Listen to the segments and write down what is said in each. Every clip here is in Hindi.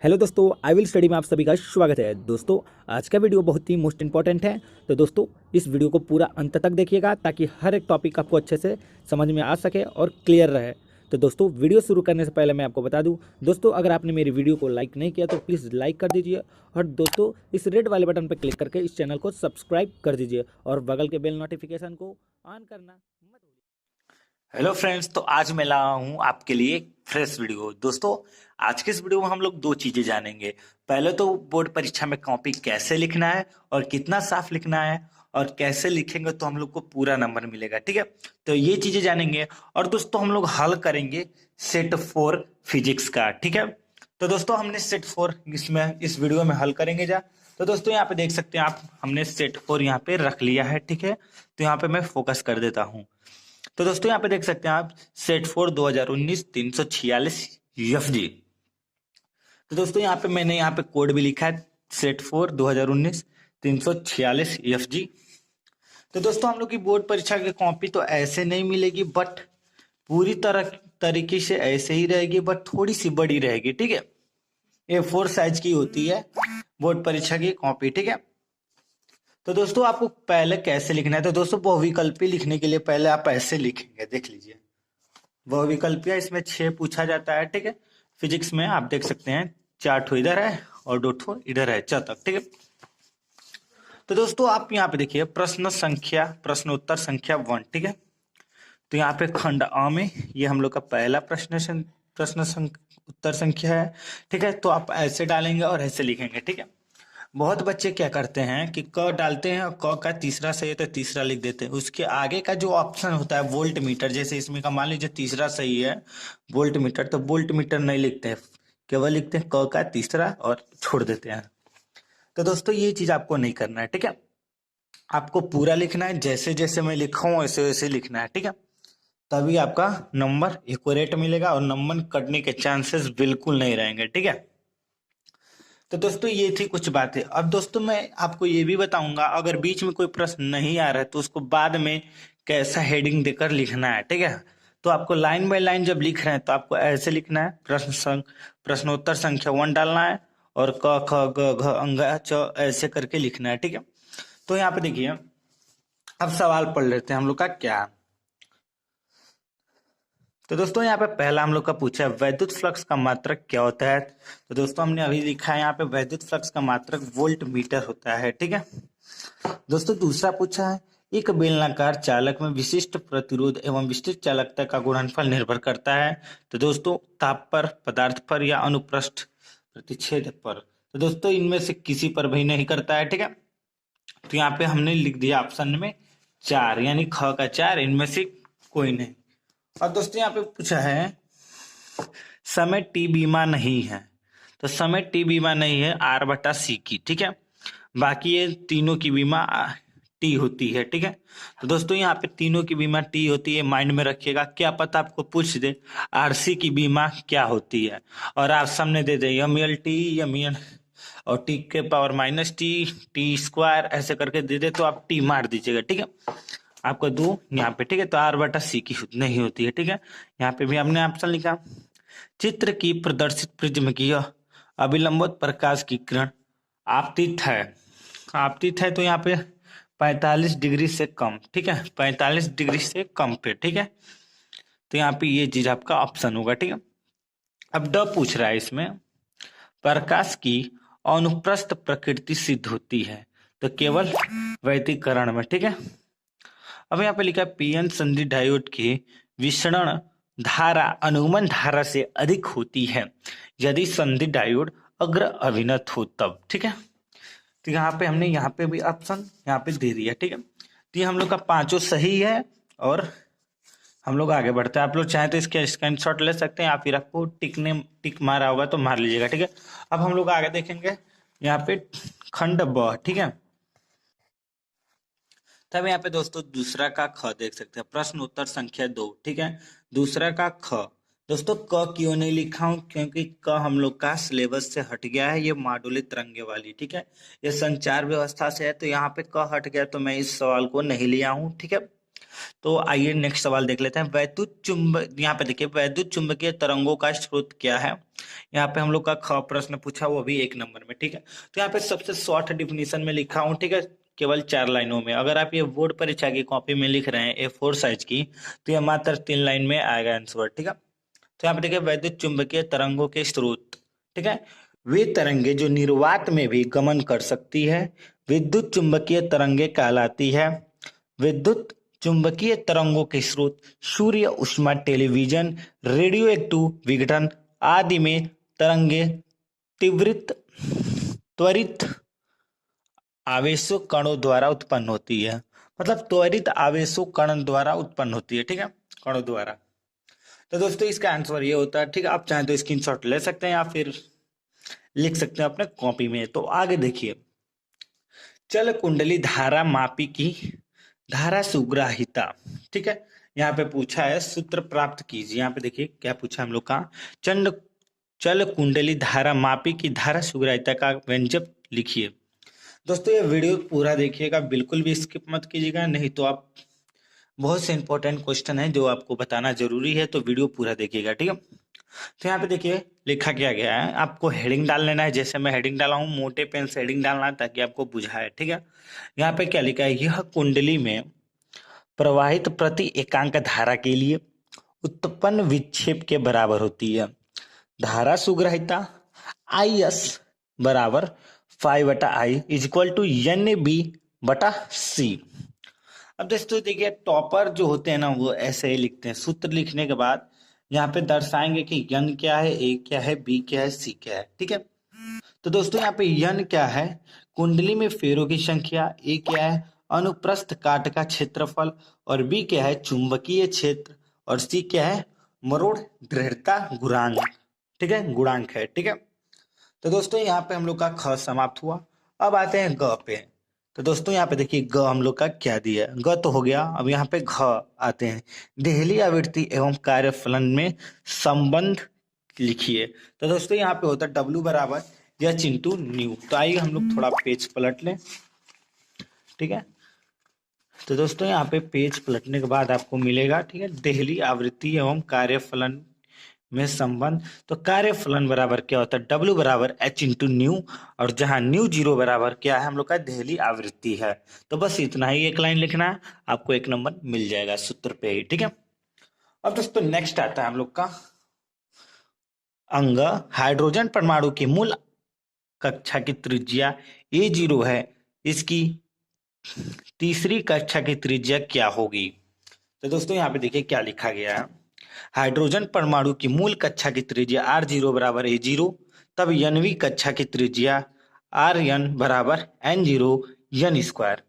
हेलो दोस्तों, आई विल स्टडी में आप सभी का स्वागत है। दोस्तों, आज का वीडियो बहुत ही मोस्ट इंपॉर्टेंट है। तो दोस्तों, इस वीडियो को पूरा अंत तक देखिएगा ताकि हर एक टॉपिक आपको अच्छे से समझ में आ सके और क्लियर रहे। तो दोस्तों, वीडियो शुरू करने से पहले मैं आपको बता दूं, दोस्तों अगर आपने मेरी वीडियो को लाइक नहीं किया तो प्लीज़ लाइक कर दीजिए और दोस्तों इस रेड वाले बटन पर क्लिक करके इस चैनल को सब्सक्राइब कर दीजिए और बगल के बेल नोटिफिकेशन को ऑन करना मत भूलिए। हेलो फ्रेंड्स, तो आज मैं लाया हूँ आपके लिए एक फ्रेश वीडियो। दोस्तों, आज के इस वीडियो में हम लोग दो चीजें जानेंगे। पहले तो बोर्ड परीक्षा में कॉपी कैसे लिखना है और कितना साफ लिखना है, और कैसे लिखेंगे तो हम लोग को पूरा नंबर मिलेगा। ठीक है, तो ये चीजें जानेंगे। और दोस्तों, हम लोग हल करेंगे सेट 4 फिजिक्स का। ठीक है, तो दोस्तों हमने सेट 4 इसमें इस वीडियो में हल करेंगे जा। तो दोस्तों यहाँ पे देख सकते हैं आप, हमने सेट 4 यहाँ पे रख लिया है। ठीक है, तो यहाँ पे मैं फोकस कर देता हूँ। तो दोस्तों यहाँ पे देख सकते हैं आप, सेट 4 2019 346 एफजी। तो दोस्तों यहाँ पे मैंने यहाँ पे कोड भी लिखा है, सेट 4 2019 346 एफजी। तो दोस्तों हम लोग की बोर्ड परीक्षा की कॉपी तो ऐसे नहीं मिलेगी, बट पूरी तरह तरीके से ऐसे ही रहेगी, बट थोड़ी सी बड़ी रहेगी। ठीक है, A4 साइज की होती है बोर्ड परीक्षा की कॉपी। ठीक है, तो दोस्तों आपको पहले कैसे लिखना है, तो दोस्तों बहुविकल्पी लिखने के लिए पहले आप ऐसे लिखेंगे। देख लीजिए, बहुविकल्पियां इसमें 6 पूछा जाता है। ठीक है, फिजिक्स में आप देख सकते हैं 4 ठो इधर है और 2 ठो इधर है, 4 तक। ठीक है, तो दोस्तों आप यहाँ पे देखिए प्रश्नोत्तर संख्या 1। ठीक है, तो यहाँ पे खंड अ में ये हम लोग का पहला उत्तर संख्या है। ठीक है, तो आप ऐसे डालेंगे और ऐसे लिखेंगे। ठीक है, बहुत बच्चे क्या करते हैं कि क डालते हैं और क का तीसरा सही है तो तीसरा लिख देते हैं। उसके आगे का जो ऑप्शन होता है वोल्ट मीटर, जैसे इसमें का मान लीजिए तीसरा सही है वोल्ट मीटर, तो वोल्ट मीटर नहीं लिखते हैं, केवल लिखते हैं क का तीसरा और छोड़ देते हैं। तो दोस्तों ये चीज आपको नहीं करना है। ठीक है, आपको पूरा लिखना है, जैसे जैसे मैं लिखा हूँ वैसे वैसे लिखना है। ठीक है, तभी आपका नंबर एक्यूरेट मिलेगा और नंबर कटने के चांसेस बिल्कुल नहीं रहेंगे। ठीक है, तो दोस्तों ये थी कुछ बातें। अब दोस्तों मैं आपको ये भी बताऊंगा, अगर बीच में कोई प्रश्न नहीं आ रहा है तो उसको बाद में कैसा हेडिंग देकर लिखना है। ठीक है, तो आपको लाइन बाय लाइन जब लिख रहे हैं तो आपको ऐसे लिखना है, प्रश्नोत्तर संख्या 1 डालना है और क ख ग घ अंग च ऐसे करके लिखना है। ठीक है, तो यहाँ पे देखिए, अब सवाल पढ़ लेते हैं हम लोग का क्या है। तो दोस्तों यहाँ पे पहला हम लोग का पूछा है वैद्युत फ्लक्स का मात्रक क्या होता है। तो दोस्तों हमने अभी लिखा है यहाँ पे वैद्युत फ्लक्स का मात्रक वोल्ट मीटर होता है। ठीक है, दोस्तों दूसरा पूछा है एक बेलनाकार चालक में विशिष्ट प्रतिरोध एवं विशिष्ट चालकता का गुणनफल निर्भर करता है। तो दोस्तों ताप पर, पदार्थ पर या अनुप्रस्थ प्रतिच्छेद पर। तो दोस्तों इनमें से किसी पर भी नहीं करता है। ठीक है, तो यहाँ पे हमने लिख दिया ऑप्शन में 4, यानी ख का 4, इनमें से कोई नहीं। और दोस्तों यहाँ पे पूछा है समय टी बीमा नहीं है। तो समय टी बीमा नहीं है R/C की। ठीक है, बाकी ये तीनों की बीमा टी होती है। ठीक है, तो दोस्तों यहाँ पे तीनों की बीमा टी होती है, माइंड में रखिएगा। क्या पता आपको पूछ दे RC की बीमा क्या होती है, और आप सामने दे दे MLT ML और टी के पावर -T T² ऐसे करके दे दे, तो आप टी मार दीजिएगा। ठीक है, आपको दो यहाँ पे। ठीक है, तो R/C की नहीं होती है। ठीक है, यहाँ पे भी हमने ऑप्शन लिखा, चित्र की प्रदर्शित प्रिज्म की अभिलंबित प्रकाश की किरण आपतित है। आपतित है तो यहाँ पे 45 डिग्री से कम। ठीक है, 45 डिग्री से कम पे। ठीक है, तो यहाँ पे ये चीज आपका ऑप्शन होगा। ठीक है, अब ड पूछ रहा है इसमें, प्रकाश की अनुप्रस्थ प्रकृति सिद्ध होती है तो केवल वैतीकरण में। ठीक है, अब यहाँ पे लिखा है पीएन संधि डायोड की विसरण धारा अनुगमन धारा से अधिक होती है यदि संधि डायोड अग्र अभिनत हो तब। ठीक है, तो यहाँ पे हमने यहाँ पे भी ऑप्शन यहाँ पे दे दिया। ठीक है, तो ये हम लोग का पांचों सही है और हम लोग आगे बढ़ते हैं। आप लोग चाहे तो इसके स्क्रीनशॉट ले सकते हैं या फिर आपको टिक मारा होगा तो मार लीजिएगा। ठीक है, अब हम लोग आगे देखेंगे यहाँ पे खंड ब। ठीक है, तब यहाँ पे दोस्तों दूसरा का ख देख सकते हैं, प्रश्न उत्तर संख्या 2। ठीक है, दूसरा का ख। दोस्तों क क्यों नहीं लिखा हूं, क्योंकि क हम लोग का सिलेबस से हट गया है, ये मॉड्यूली तरंगे वाली। ठीक है, ये संचार व्यवस्था से है, तो यहाँ पे क हट गया तो मैं इस सवाल को नहीं लिया हूँ। ठीक है, तो आइए नेक्स्ट सवाल देख लेते हैं। वैद्युत चुंबक, यहाँ पे देखिए वैद्युत चुंबकीय तरंगों का स्रोत क्या है। यहाँ पे हम लोग का ख प्रश्न पूछा वो भी 1 नंबर में, ठीक है। तो यहाँ पे सबसे शॉर्ट डिफिनीशन में लिखा हूँ, ठीक है, केवल 4 लाइनों में। अगर आप ये बोर्ड परीक्षा की कॉपी में लिख रहे हैं A4 साइज की, तो ये मात्र 3 लाइन में आएगा आंसर, ठीक है। तो यहाँ पे देखिए वैद्युत चुंबकीय तरंगों के स्रोत, ठीक है, वे तरंगे जो निर्वात में भी गमन कर सकती है विद्युत चुंबकीय तरंगे कहलाती है। विद्युत चुंबकीय तरंगों के स्रोत सूर्य उष्मा, टेलीविजन, रेडियो एक्टिव विघटन आदि में तरंगे त्वरित आवेशों कणों द्वारा उत्पन्न होती है। मतलब त्वरित आवेशों कण द्वारा उत्पन्न होती है, ठीक है, कणों द्वारा। तो दोस्तों इसका आंसर ये होता है, ठीक है। आप चाहें तो स्क्रीनशॉट ले सकते हैं या फिर लिख सकते हैं अपने कॉपी में। तो आगे देखिए, चल कुंडली धारा मापी की धारा सुग्राहिता, ठीक है। यहाँ पे पूछा है सूत्र प्राप्त कीजिए। यहाँ पे देखिए क्या पूछा हम लोग का, चंड चल कुंडली धारा मापी की धारा सुग्राहिता का व्यंजक लिखिए। दोस्तों ये वीडियो पूरा देखिएगा, बिल्कुल भी स्किप मत कीजिएगा, नहीं तो आप बहुत से इंपॉर्टेंट क्वेश्चन है जो आपको बताना जरूरी है, तो वीडियो पूरा देखिएगा, ठीक है। तो यहाँ पे देखिए लिखा क्या गया है, आपको हेडिंग डाल लेना है। जैसे मैं हेडिंग डाला हूँ, मोटे पेन से हेडिंग डालना है ताकि आपको बुझाए, ठीक है। यहाँ पे क्या लिखा है, यह कुंडली में प्रवाहित प्रति एकांक धारा के लिए उत्पन्न विक्षेप के बराबर होती है। धारा सुग्राहिता IS बराबर 5/I is equal to NB/C। अब दोस्तों देखिए टॉपर जो होते हैं ना वो ऐसे ही लिखते हैं। सूत्र लिखने के बाद यहाँ पे दर्शाएंगे कि यन क्या है, ए क्या है, बी क्या है, सी क्या है, ठीक है। तो दोस्तों यहाँ पे यन क्या है, कुंडली में फेरों की संख्या, ए क्या है अनुप्रस्थ काट का क्षेत्रफल, और बी क्या है चुंबकीय क्षेत्र, और सी क्या है मरोड़ दृढ़ता गुणांक, ठीक है, गुणांक है, ठीक है। तो दोस्तों यहाँ पे हम लोग का ख समाप्त हुआ। अब आते हैं ग पे। तो दोस्तों यहाँ पे देखिए ग हम लोग का क्या दिया है, ग तो हो गया। अब यहाँ पे घ आते हैं, देहली आवृत्ति एवं कार्यफलन में संबंध लिखिए। तो दोस्तों यहाँ पे होता है W बराबर H इंटू न्यू। तो आइए हम लोग थोड़ा पेज पलट लें, ठीक है। तो दोस्तों यहाँ पे पेज पलटने के बाद आपको मिलेगा, ठीक है, देहली आवृत्ति एवं कार्यफलन में संबंध। तो कार्यफलन बराबर क्या होता है, W बराबर H इंटू न्यू, और जहां न्यू 0 बराबर क्या है हम लोग का देहली आवृत्ति है। तो बस इतना ही, 1 लाइन लिखना है, आपको 1 नंबर मिल जाएगा सूत्र पे ही, ठीक है। अब दोस्तों नेक्स्ट आता है हम लोग का अंग, हाइड्रोजन परमाणु की मूल कक्षा की त्रिज्या A0 है, इसकी तीसरी कक्षा की त्रिज्या क्या होगी। तो दोस्तों यहाँ पे देखिए क्या लिखा गया है, हाइड्रोजन परमाणु की मूल कक्षा की त्रिज्या R0 बराबर A0, तब यनवी कक्षा की त्रिज्या Rn बराबर N0 यन स्क्वायर।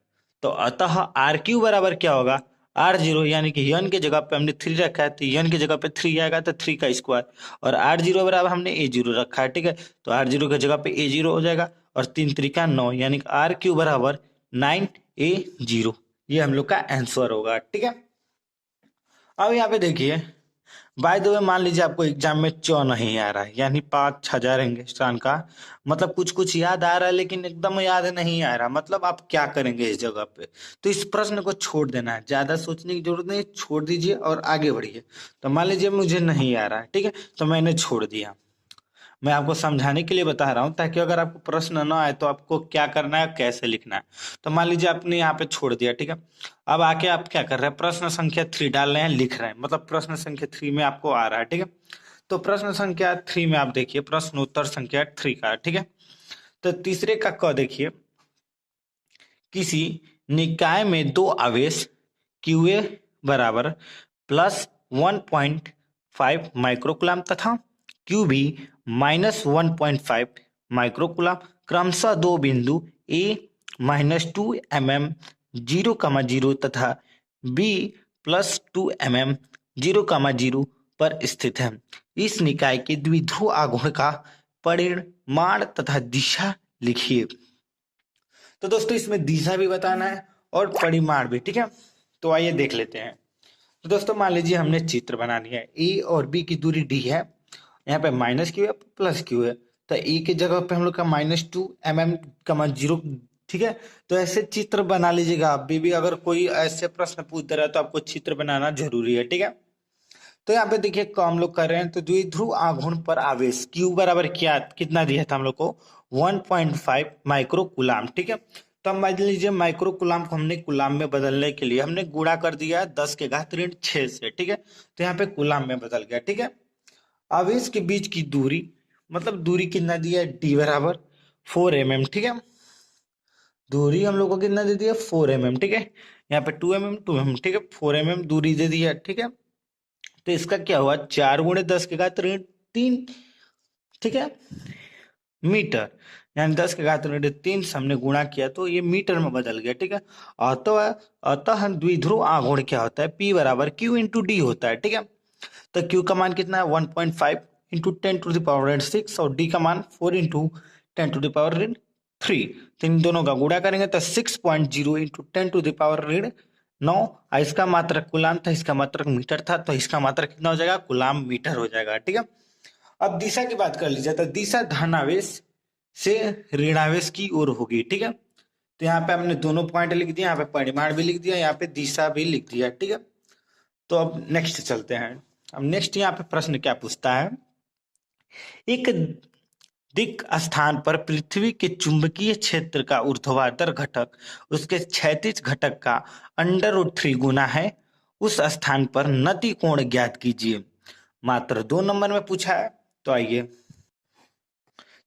तो अतः RQ बराबर क्या होगा, R0 यानी कि यन की जगह पे हमने 3 रखा है, तो यन की जगह पे 3 आएगा, तो 3 का स्क्वायर, और R0 बराबर हमने A0 रखा है, ठीक है। तो R0 की जगह पे A0 हो जाएगा, और 3 3 9, यानी कि RQ बराबर 9A0। ये हम लोग का आंसर होगा, ठीक है। अब यहाँ पे देखिए, बाय द वे मान लीजिए आपको एग्जाम में च नहीं आ रहा है, यानी 5-6 जाएंगे स्थान का, मतलब कुछ कुछ याद आ रहा है लेकिन एकदम याद नहीं आ रहा, मतलब आप क्या करेंगे इस जगह पे। तो इस प्रश्न को छोड़ देना है, ज्यादा सोचने की जरूरत नहीं, छोड़ दीजिए और आगे बढ़िए। तो मान लीजिए मुझे नहीं आ रहा है, ठीक है, तो मैंने छोड़ दिया। मैं आपको समझाने के लिए बता रहा हूँ ताकि अगर आपको प्रश्न ना आए तो आपको क्या करना है, कैसे लिखना है। तो मान लीजिए आपने यहाँ पे छोड़ दिया, ठीक है। अब आके आप क्या कर रहे हैं, प्रश्न संख्या 3 डाल रहे हैं, लिख रहे हैं, मतलब प्रश्न संख्या 3 में आपको आ रहा है, ठीक है। तो प्रश्न संख्या 3 में आप देखिए प्रश्न उत्तर संख्या 3 का, ठीक है। तो तीसरे का क देखिए, किसी निकाय में 2 आवेश QA बराबर +1.5 माइक्रोकुलाम तथा QB -1.5 माइक्रोकुलाम क्रमशः 2 बिंदु A -2 mm 0,0 तथा B +2 mm 0,0 पर स्थित है। इस निकाय के द्विध्रुव आघूर्ण का परिमाण तथा दिशा लिखिए। तो दोस्तों इसमें दिशा भी बताना है और परिमाण भी, ठीक है। तो आइए देख लेते हैं। तो दोस्तों मान लीजिए हमने चित्र बना लिया है, ए और बी की दूरी d है, यहाँ पे -q है +q है, तो ए की जगह पे हम लोग का -2 mm 0, ठीक है। तो ऐसे चित्र बना लीजिएगा आप भी अगर कोई ऐसे प्रश्न पूछ दे रहा है तो आपको चित्र बनाना जरूरी है, ठीक है। तो यहाँ पे देखिए हम लोग कर रहे हैं, तो द्विध्रुव आघूर्ण पर आवेश Q बराबर क्या कितना दिया था हम लोग को 1.5 माइक्रो कूलाम, ठीक है। तो अब मान लीजिए माइक्रो कूलाम को हमने कूलाम में बदलने के लिए हमने गुणा कर दिया 10⁻6 से, ठीक है। तो यहाँ पे कूलाम में बदल गया, ठीक है। आवेश के बीच की दूरी, मतलब दूरी कितना दिया है D बराबर 4 mm, ठीक है। दूरी हम लोग को कितना दे दिया 4 mm, ठीक है। यहाँ पे 2 mm, ठीक है, 4 mm दूरी दे दिया, ठीक है। तो इसका क्या हुआ 4 × 10⁻3, ठीक है, मीटर। यानी 10⁻3 से हमने गुणा किया तो ये मीटर में बदल गया, ठीक है। अतः अतः द्विध्रुव आघूर्ण क्या होता है P बराबर Q इंटू डी होता है, ठीक है। तो Q का मान कितना है 1.5 इंटू 10⁻6 और D का मान 4 इंटू 10⁻3। तो इन दोनों का गुणा करेंगे तो 6.0 इंटू 10⁻9। इसका मात्रक कूलाम था, इसका मात्रक मीटर था, तो इसका मात्रक कितना हो जाएगा कूलाम मीटर हो जाएगा, ठीक है। अब दिशा की बात कर लीजिए, तो दिशा धनावेश से ऋणावेश की ओर होगी, ठीक है। तो यहाँ पे हमने दोनों पॉइंट लिख दिया, यहाँ पे परिमाण भी लिख दिया, यहाँ पे दिशा भी लिख दिया, ठीक है। तो अब नेक्स्ट चलते हैं। अब नेक्स्ट यहाँ पे प्रश्न क्या पूछता है, एक दिक स्थान पर पृथ्वी के चुंबकीय क्षेत्र का ऊर्ध्वाधर घटक उसके क्षैतिज घटक का √3 गुना है, उस स्थान पर नति कोण ज्ञात कीजिए। मात्र 2 नंबर में पूछा है। तो आइए,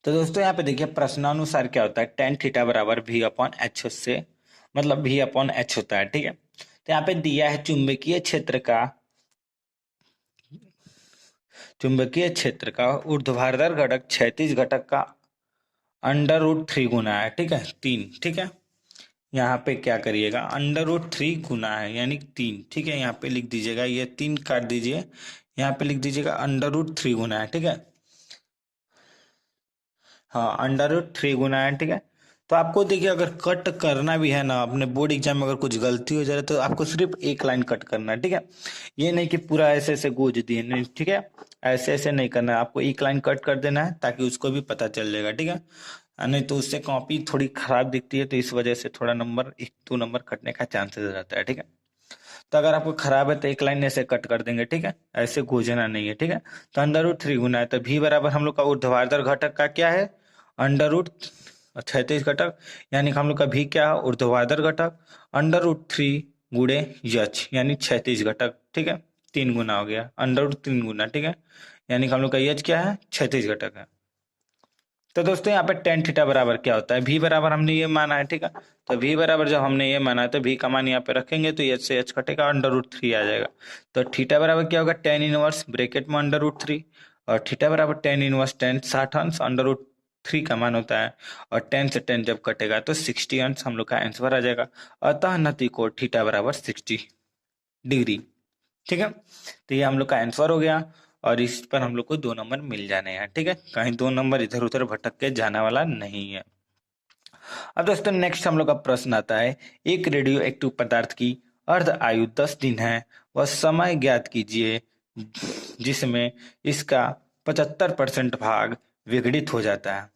तो दोस्तों यहाँ पे देखिए प्रश्नानुसार क्या होता है, tan थीटा बराबर V/H से, मतलब V/H होता है, ठीक है। तो यहाँ पे दिया है चुंबकीय क्षेत्र का ऊर्ध्वाधर घटक क्षैतिज घटक का √3 गुना है, ठीक है, 3, ठीक है। यहाँ पे क्या करिएगा √3 गुना है यानी 3, ठीक है। यहाँ पे लिख दीजिएगा, ये 3 काट दीजिए, यहाँ पे लिख दीजिएगा √3 गुना है, ठीक है। हाँ, √3 गुना है, ठीक है। तो आपको देखिए अगर कट करना भी है ना, अपने बोर्ड एग्जाम में अगर कुछ गलती हो जाए तो आपको सिर्फ एक लाइन कट करना है, ठीक है। ये नहीं कि पूरा ऐसे ऐसे गोज दिए, नहीं, ठीक है। ऐसे ऐसे नहीं करना है, आपको एक लाइन कट कर देना है ताकि उसको भी पता चल जाएगा, ठीक है। नहीं तो उससे कॉपी थोड़ी खराब दिखती है, तो इस वजह से थोड़ा नंबर 1-2 नंबर कटने का चांसेस रहता है, ठीक है। तो अगर आपको खराब है तो एक लाइन ऐसे कट कर देंगे, ठीक है, ऐसे गोजना नहीं है, ठीक है। तो √3 गुना है, तो V बराबर हम लोग का ऊर्ध्वाधर घटक का क्या है अंडर क्षैतिज घटक, यानी कि हम लोग का V क्या है ऊर्ध्वाधर घटक √3 गुणे H यानी क्षैतिज घटक, ठीक है। 3 गुना हो गया √3 गुना, ठीक है। यानी कि हम लोग का H क्या है क्षैतिज घटक है। तो दोस्तों यहाँ पे tan थीटा बराबर क्या होता है, V बराबर हमने ये माना है, ठीक है। तो V बराबर जब हमने ये माना है तो V का मान यहाँ पे रखेंगे तो H से H कटेगा √3 आ जाएगा। तो थीटा बराबर क्या होगा tan इनवर्स ब्रैकेट में √3 और थीटा बराबर tan इनवर्स tan 60 अंश √3 का मान होता है, और 10 से 10 जब कटेगा तो 60 अंश हम लोग का आंसर आ जाएगा। अतः नति कोण थीटा बराबर 60 डिग्री, ठीक है। तो ये हम लोग का आंसर हो गया और इस पर हम लोग को 2 नंबर मिल जाने हैं, ठीक है। कहीं 2 नंबर इधर उधर भटक के जाने वाला नहीं है। अब दोस्तों नेक्स्ट हम लोग का प्रश्न आता है, एक रेडियो एक्टिव पदार्थ की अर्ध आयु 10 दिन है, वह समय ज्ञात कीजिए जिसमें इसका 75% भाग विघटित हो जाता है।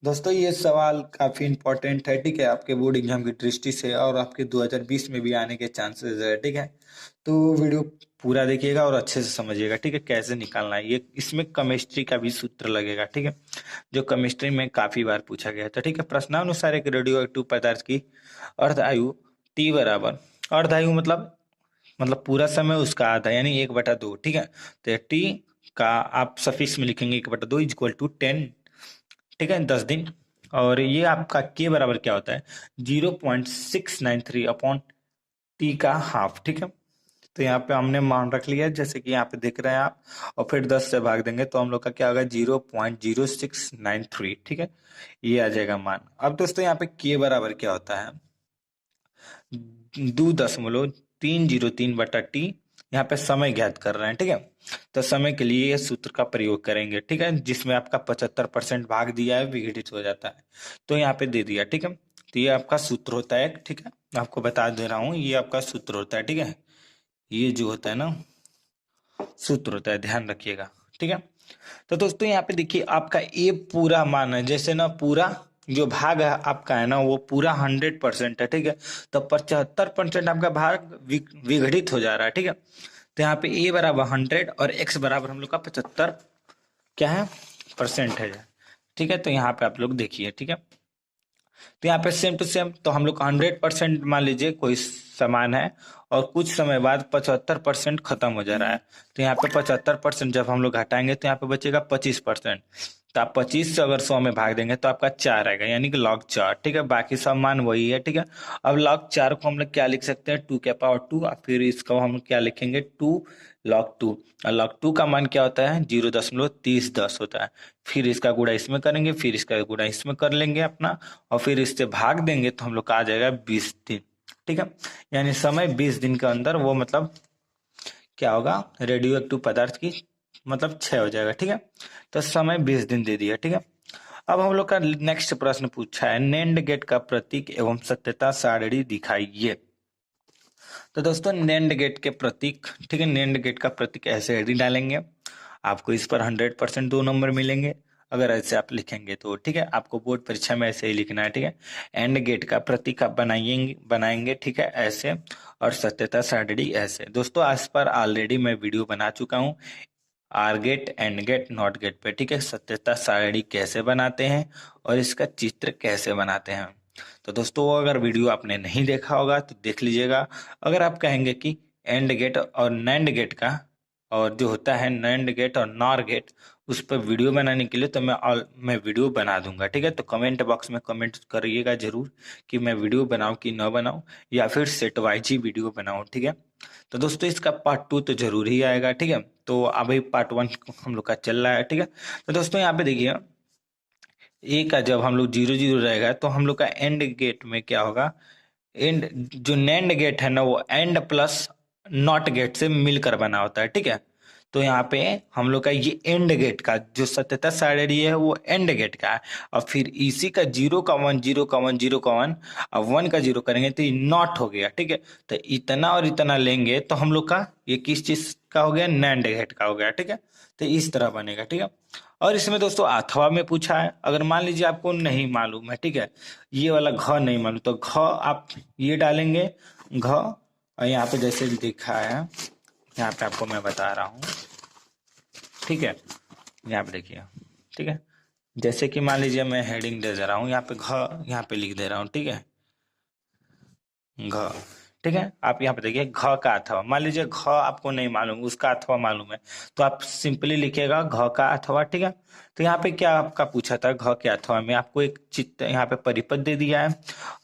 दोस्तों ये सवाल काफी इंपॉर्टेंट है, ठीक है, आपके बोर्ड एग्जाम की दृष्टि से और आपके 2020 में भी आने के चांसेस है, ठीक है। तो वीडियो पूरा देखिएगा और अच्छे से समझिएगा, ठीक है, कैसे निकालना है ये। इसमें केमिस्ट्री का भी सूत्र लगेगा, ठीक है, जो केमिस्ट्री में काफी बार पूछा गया था, ठीक है। प्रश्नानुसार एक रेडियो एक्टिव पदार्थ की अर्ध आयु T बराबर, अर्ध आयु मतलब पूरा समय उसका आधा यानी 1/2, ठीक है। तो T का आप सफिक्स में लिखेंगे 1/2 इक्वल टू 10, ठीक है, 10 दिन। और ये आपका के बराबर क्या होता है 0.693 अपॉन टी का हाफ, ठीक है। तो यहाँ पे हमने मान रख लिया जैसे कि यहाँ पे देख रहे हैं आप, और फिर 10 से भाग देंगे तो हम लोग का क्या होगा 0.0693, ठीक है, ये आ जाएगा मान। अब दोस्तों यहाँ पे के बराबर क्या होता है 2.303/T, यहाँ पे समय ज्ञात कर रहे हैं, ठीक है। तो समय के लिए ये सूत्र का प्रयोग करेंगे, ठीक है, जिसमें आपका 75% भाग दिया है विघटित हो जाता है, तो यहाँ पे दे दिया, ठीक है। तो ये आपका सूत्र होता है, ठीक है, आपको बता दे रहा हूँ, ये आपका सूत्र होता है, ठीक है। ये जो होता है ना सूत्र होता है, ध्यान रखिएगा, ठीक है। तो दोस्तों यहाँ पे देखिए आपका ये पूरा मान है, जैसे ना पूरा जो भाग है आपका है ना वो पूरा 100% है, ठीक है। तो 75% आपका भाग विघटित हो जा रहा है, ठीक है। तो यहाँ पे ए बराबर 100 और एक्स बराबर हम लोग का 75 क्या है परसेंट है। ठीक है, तो यहाँ पे आप लोग देखिए। ठीक है, तो यहाँ पे सेम टू सेम, तो हम लोग का 100% मान लीजिए कोई सामान है और कुछ समय बाद 75% खत्म हो जा रहा है, तो यहाँ पे 75% जब हम लोग घटाएंगे तो यहाँ पे बचेगा 25%। तो आप 25 से अगर 100 में भाग देंगे तो आपका 4 आएगा, यानी कि log 4। ठीक है, बाकी सब मान वही है। ठीक है, अब log 4 को हम लोग क्या लिख सकते हैं, 2 के पावर 2, और फिर इसको हम क्या लिखेंगे 2 log 2। और log 2 का मान क्या होता है 0.3010 होता है। फिर इसका गुणा इसमें करेंगे, फिर इसका गुणा इसमें कर लेंगे अपना, और फिर इससे भाग देंगे तो हम लोग का आ जाएगा 20 दिन। ठीक है, यानी समय 20 दिन के अंदर वो मतलब क्या होगा, रेडियो एक्टिव पदार्थ की मतलब क्षय हो जाएगा। ठीक है, तो समय 20 दिन दे दिया। ठीक है, अब हम लोग का नेक्स्ट प्रश्न पूछा है, नेंड गेट का प्रतीक एवं सत्यता सारणी दिखाइए। तो दोस्तों नेंड गेट के प्रतीक, ठीक है, नेंड गेट का प्रतीक ऐसे यदि डालेंगे आपको इस पर 100% 2 नंबर मिलेंगे, अगर ऐसे आप लिखेंगे तो। ठीक है, आपको बोर्ड परीक्षा में ऐसे ही लिखना है। ठीक है, एंड गेट का प्रतीक आप बनाएंगे। ठीक है, ऐसे, और सत्यता सारणी ऐसे। दोस्तों आज पर ऑलरेडी मैं वीडियो बना चुका हूँ or gate, and gate, not gate पे। ठीक है, सत्यता सारणी कैसे बनाते हैं और इसका चित्र कैसे बनाते हैं। तो दोस्तों वो अगर वीडियो आपने नहीं देखा होगा तो देख लीजिएगा। अगर आप कहेंगे कि एंड गेट और नैंड गेट का, और जो होता है नैंड गेट और नॉर गेट, उस पर वीडियो बनाने के लिए तो मैं वीडियो बना दूंगा। ठीक है, तो कमेंट बॉक्स में कमेंट करिएगा जरूर कि मैं वीडियो बनाऊं कि न बनाऊं, या फिर सेट वाइज ही वीडियो बनाऊं। ठीक है, तो दोस्तों इसका पार्ट 2 तो जरूर ही आएगा। ठीक है, तो अभी पार्ट 1 हम लोग का चल रहा है। ठीक है, तो दोस्तों यहाँ पे देखिए, ए का जब हम लोग 0 0 रहेगा तो हम लोग का एंड गेट में क्या होगा, एंड जो नैंड गेट है ना वो एंड प्लस नॉट गेट से मिलकर बना होता है। ठीक है, तो यहाँ पे हम लोग का ये एंड गेट का जो सत्यता सारणी है वो एंड गेट का है, और फिर इसी का 0 का 1 0 का 1 0 का 1, अब 1 का 0 करेंगे तो ये नॉट हो गया। ठीक है, तो इतना और इतना लेंगे तो हम लोग का ये किस चीज का हो गया, नैंड गेट का हो गया। ठीक है, तो इस तरह बनेगा। ठीक है, और इसमें दोस्तों अथवा में पूछा है, अगर मान लीजिए आपको नहीं मालूम है, ठीक है, ये वाला घ नहीं मालूम, तो घ आप ये डालेंगे घ, और यहाँ पे जैसे लिखा है यहाँ पे आपको मैं बता रहा हूँ। ठीक है, यहाँ पे देखिए। ठीक है, जैसे कि मान लीजिए मैं हेडिंग दे रहा हूँ, यहाँ पे घ यहाँ पे लिख दे रहा हूँ। ठीक है, घ। ठीक है, आप यहाँ पे देखिए घ का अथवा, मान लीजिए घ आपको नहीं मालूम, उसका अथवा मालूम है, तो आप सिंपली लिखिएगा घ का अथवा। ठीक है, तो यहाँ पे क्या आपका पूछा था, घ के अथवा में आपको एक चित्र यहाँ पे परिपथ दे दिया है,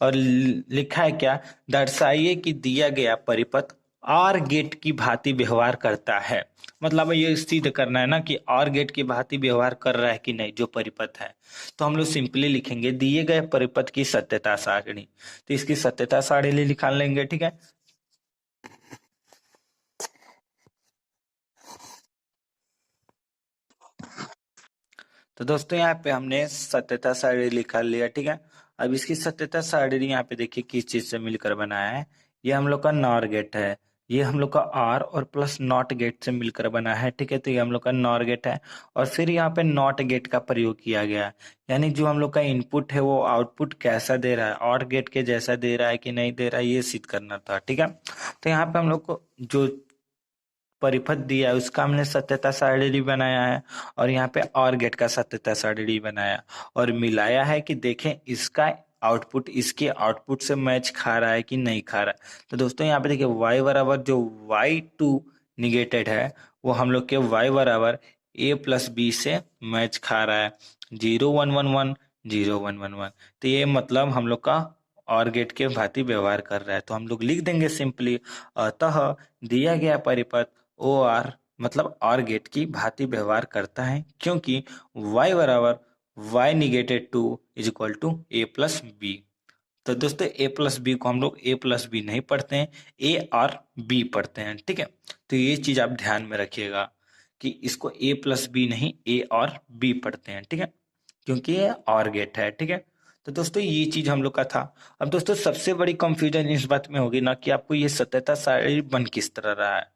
और लिखा है क्या, दर्शाइए कि दिया गया परिपथ और गेट की भांति व्यवहार करता है। मतलब ये सिद्ध करना है ना कि और गेट की भांति व्यवहार कर रहा है कि नहीं जो परिपथ है। तो हम लोग सिंपली लिखेंगे दिए गए परिपथ की सत्यता सारणी, तो इसकी सत्यता सारणी निकाल लेंगे। ठीक है, तो दोस्तों यहाँ पे हमने सत्यता सारणी लिखा लिया। ठीक है, अब इसकी सत्यता सारणी यहाँ पे देखिए किस चीज से मिलकर बनाया है, ये हम लोग का नॉर गेट है, ये हम लोग का आर और प्लस नॉट गेट से मिलकर बना है। ठीक है, तो ये हम लोग का नॉर गेट है, और फिर यहाँ पे नॉट गेट का प्रयोग किया गया है, यानी जो हम लोग का इनपुट है वो आउटपुट कैसा दे रहा है, और गेट के जैसा दे रहा है कि नहीं दे रहा है, ये सिद्ध करना था। ठीक है, तो यहाँ पे हम लोग को जो परिपथ दिया है उसका हमने सत्यता सारणी बनाया है, और यहाँ पे और गेट का सत्यता सारणी बनाया और मिलाया है कि देखें इसका आउटपुट इसके आउटपुट से मैच खा रहा है कि नहीं खा रहा है। तो दोस्तों यहाँ पे देखिए y बराबर जो y2 निगेटेड है वो हम लोग के y बराबर a प्लस बी से मैच खा रहा है, 0 1 1 1 0 1 1 1। तो ये मतलब हम लोग का और गेट के भांति व्यवहार कर रहा है, तो हम लोग लिख देंगे सिंपली, अतः दिया गया परिपथ ओ आर मतलब और गेट की भांति व्यवहार करता है, क्योंकि y बराबर y negated 2 is equal to A plus B. तो दोस्तों ए प्लस बी को हम लोग ए प्लस बी नहीं पढ़ते हैं, ए और बी पढ़ते हैं। ठीक है, तो ये चीज आप ध्यान में रखिएगा कि इसको ए प्लस बी नहीं ए और बी पढ़ते हैं। ठीक है, क्योंकि ये और गेट है। ठीक है, तो दोस्तों ये चीज हम लोग का था। अब दोस्तों सबसे बड़ी कंफ्यूजन इस बात में होगी ना कि आपको ये सत्यता सारणी बन किस तरह रहा है।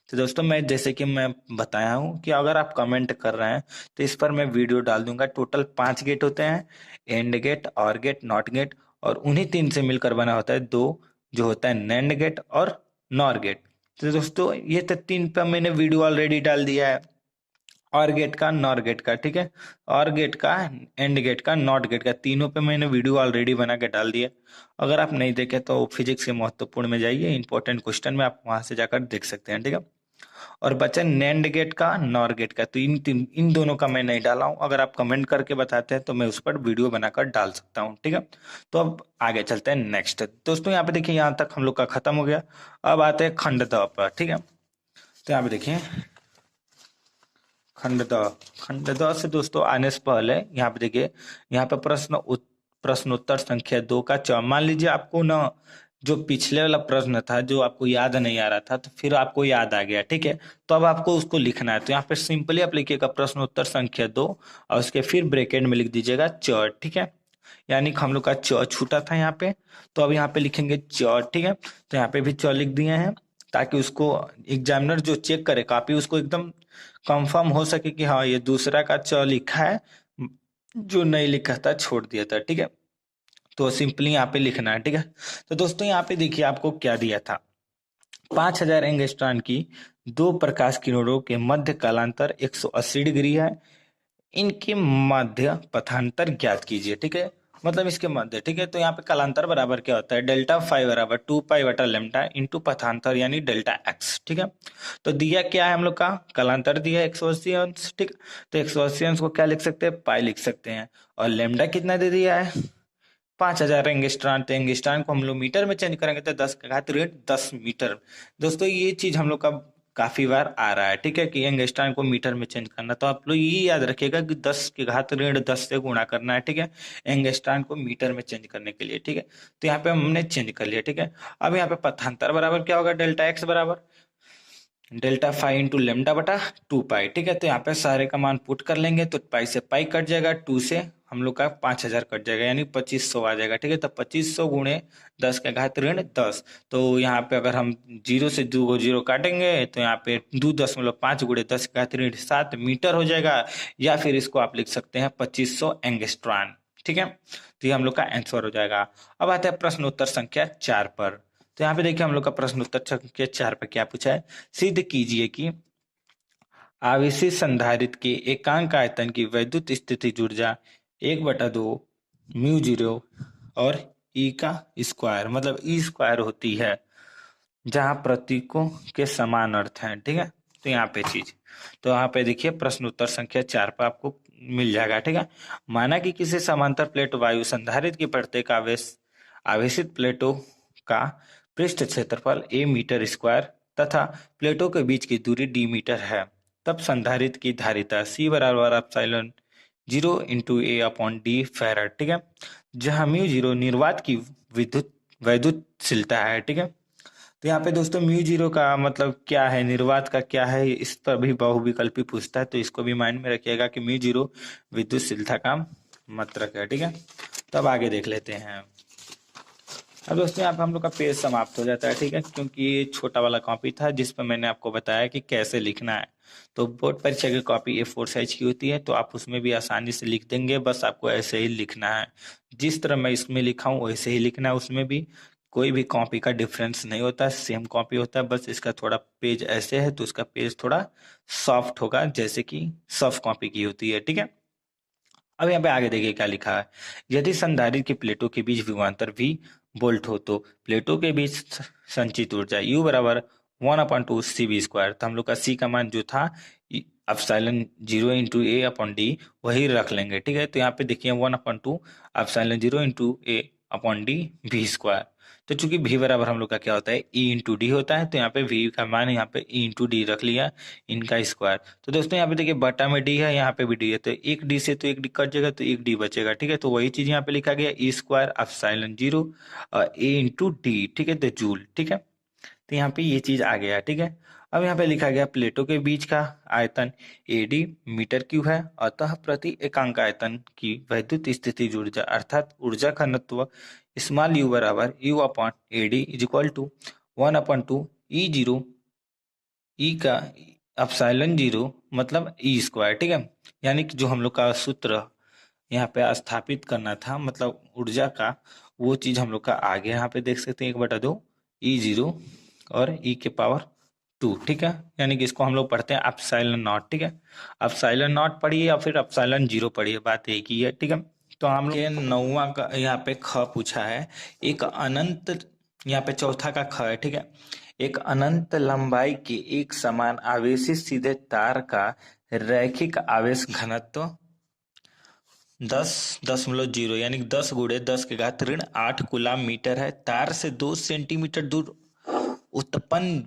तो दोस्तों मैं जैसे कि मैं बताया हूँ कि अगर आप कमेंट कर रहे हैं तो इस पर मैं वीडियो डाल दूंगा। टोटल 5 गेट होते हैं, एंड गेट, और गेट, नॉट गेट, और उन्हीं 3 से मिलकर बना होता है 2, जो होता है नैंड गेट और नॉर गेट। तो दोस्तों ये तो 3 पे मैंने वीडियो ऑलरेडी डाल दिया है, और गेट का, नॉर गेट का, ठीक है, और गेट का, एंड गेट का, नॉट गेट का, तीनों पे मैंने वीडियो ऑलरेडी बना के डाल दिया। अगर आप नहीं देखे तो फिजिक्स के महत्वपूर्ण में जाइए, इंपॉर्टेंट क्वेश्चन में आप वहां से जाकर देख सकते हैं, ठीक है। और बचा नैंड गेट का, नॉर गेट का, तो इन दोनों का मैं नहीं डाला हूं। अगर आप कमेंट करके बताते हैं तो मैं उस पर वीडियो बनाकर डाल सकता हूं, ठीक है। तो अब आगे चलते हैं नेक्स्ट। दोस्तों यहाँ पे देखिए, यहाँ तक हम लोग का खत्म हो गया। अब आते हैं खंड द पर, ठीक है। तो यहाँ पे देखिए खंड द से दोस्तों आने से पहले यहाँ पे देखिए, यहाँ पे प्रश्नोत्तर संख्या 2 का मान लीजिए आपको ना, जो पिछले वाला प्रश्न था जो आपको याद नहीं आ रहा था, तो फिर आपको याद आ गया, ठीक है। तो अब आपको उसको लिखना है, तो यहाँ पे सिंपली आप लिखिएगा प्रश्नोत्तर संख्या 2, और उसके फिर ब्रैकेट में लिख दीजिएगा च, ठीक है। यानी कि हम लोग का च छूटा था यहाँ पे, तो अब यहाँ पे लिखेंगे च, ठीक है। तो यहाँ पे भी च लिख दिए हैं, ताकि उसको एग्जामिनर जो चेक करे कॉपी, उसको एकदम कंफर्म हो सके कि हाँ ये दूसरा का च लिखा है, जो नहीं लिखा था छोड़ दिया था, ठीक है। तो सिंपली यहाँ पे लिखना है, ठीक है। तो दोस्तों यहाँ पे देखिए आपको क्या दिया था, 5000 एंगस्ट्रॉन की 2 प्रकाश किरणों के मध्य कालांतर 180 डिग्री है, इनके मध्य पथांतर ज्ञात कीजिए, ठीक है। मतलब इसके मध्य, ठीक है। तो यहाँ पे कालांतर बराबर क्या होता है, डेल्टा फाई बराबर 2 पाई बटा लेमडा इंटू पथांतर यानी डेल्टा एक्स, ठीक है। तो दिया क्या है हम लोग का, कालांतर दिया है 180 अंश, ठीक। तो 180 अंश को क्या लिख सकते हैं, पाई लिख सकते हैं। और लेमडा कितना दे दिया है, 5000 एंगस्ट्रॉन। तो एंगस्ट्रॉन को हम लोग मीटर में चेंज करेंगे तो 10 का घात ऋण 10 मीटर। दोस्तों ये चीज हम लोग का काफी बार आ रहा है, ठीक है, कि एंगस्ट्रॉन को मीटर में चेंज करना। तो आप लोग ये याद रखिएगा कि 10 के घात ऋण 10 से गुणा करना है, ठीक है, एंगस्ट्रॉन को मीटर में चेंज करने के लिए, ठीक है। तो यहाँ पे हमने चेंज कर लिया, ठीक है। अब यहाँ पे पथांतर बराबर क्या होगा, डेल्टा एक्स बराबर डेल्टा फाई इंटू लेमडा बटा 2 पाई, ठीक है। तो यहाँ पे सारे का मान पुट कर लेंगे, तो पाई से पाई कट जाएगा, 2 से हम लोग का 5000 कट जाएगा, यानी 2500 आ जाएगा, ठीक है। तो 2500 गुणे 10 के घात ऋण 10। तो यहाँ पे अगर हम 0 से 2 को 0 काटेंगे तो यहाँ पे 2.5 गुणे 10 के घात ऋण 7 मीटर हो जाएगा, या फिर इसको आप लिख सकते हैं 2500 एंगस्ट्रॉन, ठीक है। तो ये हम लोग का आंसर हो जाएगा। अब आते हैं प्रश्न उत्तर संख्या 4 पर। तो यहाँ पे देखिए हम लोग का प्रश्न उत्तर संख्या 4 पे क्या पूछा है, सिद्ध कीजिए कि आवेशित संधारित्र के एकांक आयतन की वैद्युत स्थितिज ऊर्जा 1/2 म्यू जीरो और ई का स्क्वायर, मतलब ई स्क्वायर होती है, जहां प्रतीकों के समान अर्थ हैं, ठीक है। तो यहाँ पे चीज, तो यहाँ पे देखिए प्रश्न उत्तर संख्या 4 पर आपको मिल जाएगा, ठीक है। माना कि किसी समांतर प्लेट वायु संधारित्र की प्रत्येक आवेशित प्लेटों का पृष्ठ क्षेत्रफल a मीटर स्क्वायर तथा प्लेटों के बीच की दूरी d मीटर है, तब संधारित्र की धारिता C बराबर एप्सिलॉन 0 इंटू ए अपॉन डी फैराड, ठीक है। जहां म्यू जीरो निर्वात की विद्युत वैद्युतशीलता है, ठीक है। तो यहाँ पे दोस्तों म्यू जीरो का मतलब क्या है, निर्वात का क्या है, इस पर भी बहुविकल्पी पूछता है, तो इसको भी माइंड में रखिएगा कि म्यू जीरो विद्युतशीलता का मात्रक है, ठीक है। तब आगे देख लेते हैं। अब दोस्तों यहाँ पे हम लोग का पेज समाप्त हो जाता है, ठीक है, क्योंकि ये छोटा वाला कॉपी था जिस पर मैंने आपको बताया कि कैसे लिखना है। तो बोर्ड परीक्षा की कॉपी A4 साइज की होती है, तो आप उसमें भी आसानी से लिख देंगे, बस आपको ऐसे ही लिखना है, जिस तरह मैं इसमें लिखा हूँ वैसे ही लिखना है। उसमें भी कोई भी कॉपी का डिफरेंस नहीं होता, सेम कॉपी होता है, बस इसका थोड़ा पेज ऐसे है तो उसका पेज थोड़ा सॉफ्ट होगा, जैसे कि सॉफ्ट कॉपी की होती है, ठीक है। अब यहाँ पे आगे देखिए क्या लिखा है, यदि संधारित्र की प्लेटों के बीच विभवांतर V वोल्ट हो तो प्लेटों के बीच संचित ऊर्जा U बराबर 1/2 CV स्क्वायर। तो हम लोग का C का मान जो था एप्सिलॉन 0 इंटू ए अपॉन डी वही रख लेंगे, ठीक है। तो यहाँ पे देखिए 1/2 एप्सिलॉन 0 इंटू ए अपॉन डी V स्क्वायर। तो चूंकि V बराबर हम लोग का क्या होता है E इंटू डी होता है, तो यहाँ पे V का मान यहाँ पे E इंटू डी रख लिया, इनका स्क्वायर। तो दोस्तों यहाँ पे देखिए बटा में D है, यहाँ पे भी D है, तो एक D से तो एक D कट जाएगा, तो एक D बचेगा, ठीक है। तो वही चीज यहाँ पे लिखा गया E स्क्वायर एप्सिलॉन 0 ए इंटू डी, ठीक है, तो जूल, ठीक है। तो यहाँ पे ये चीज आ गया, ठीक है। अब यहाँ पे लिखा गया प्लेटों के बीच का आयतन AD मीटर क्यूब है, अतः प्रति एकांक आयतन की वैद्युत स्थितिज ऊर्जा अर्थात ऊर्जा घनत्व स्मॉल u बराबर U upon AD is equal to 1/2 E0 E का एप्सिलॉन 0 मतलब E स्क्वायर, ठीक है। यानी कि जो हम लोग का सूत्र यहाँ पे स्थापित करना था, मतलब ऊर्जा का, वो चीज हम लोग का आ गया। यहाँ पे देख सकते हैं 1/2 E0 और E के पावर टू, ठीक है, यानी कि इसको हम लोग पढ़ते हैं एप्सिलॉन नॉट, ठीक है। एप्सिलॉन नॉट पढ़िए या फिर एप्सिलॉन जीरो पढ़िए, बात एक ही है, ठीक है। तो हम लोग ये 9वां का यहाँ पे ख पूछा है। एक अनंत, यहाँ पे चौथा का ख है, ठीक है। एक अनंत लंबाई के एक समान आवेशित सीधे तार का रैखिक आवेश घनत्व 10.0 यानी 10 गुणे 10 के घात ऋण 8 कूलाम मीटर है। तार से 2 सेंटीमीटर दूर उत्पन्न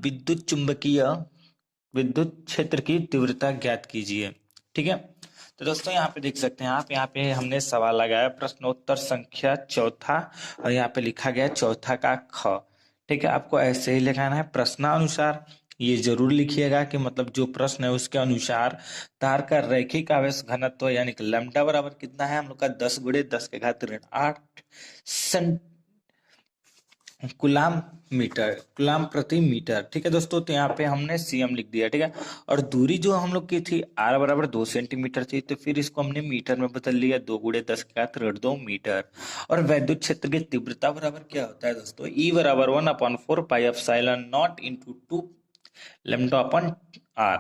विद्युत क्षेत्र की तीव्रता ज्ञात कीजिए, ठीक है। तो दोस्तों यहाँ पे देख सकते हैं आप, यहाँ पे हमने सवाल लगाया प्रश्नोत्तर संख्या चौथा, और यहाँ पे लिखा गया चौथा का ख, ठीक है। आपको ऐसे ही लगाना है प्रश्नानुसार, ये जरूर लिखिएगा कि मतलब जो प्रश्न है उसके अनुसार तार का रैखिक आवेश घनत्व यानी कि लैम्डा बराबर कितना है हम लोग का 10 गुणे 10 के घात ऋण 8 गुलाम गुलाम प्रति मीटर, ठीक है दोस्तों। तो यहाँ पे हमने सीएम लिख दिया, ठीक है। और दूरी जो हम लोग की थी आर बराबर 2 सेंटीमीटर थी, तो फिर इसको हमने मीटर में बदल लिया, 2 गुणे 10 के घात ऋण 2 मीटर। और वैद्युत क्षेत्र की तीव्रता बराबर क्या होता है दोस्तों, ई बराबर 1/4 pi epsilon not into 2 lambda upon R.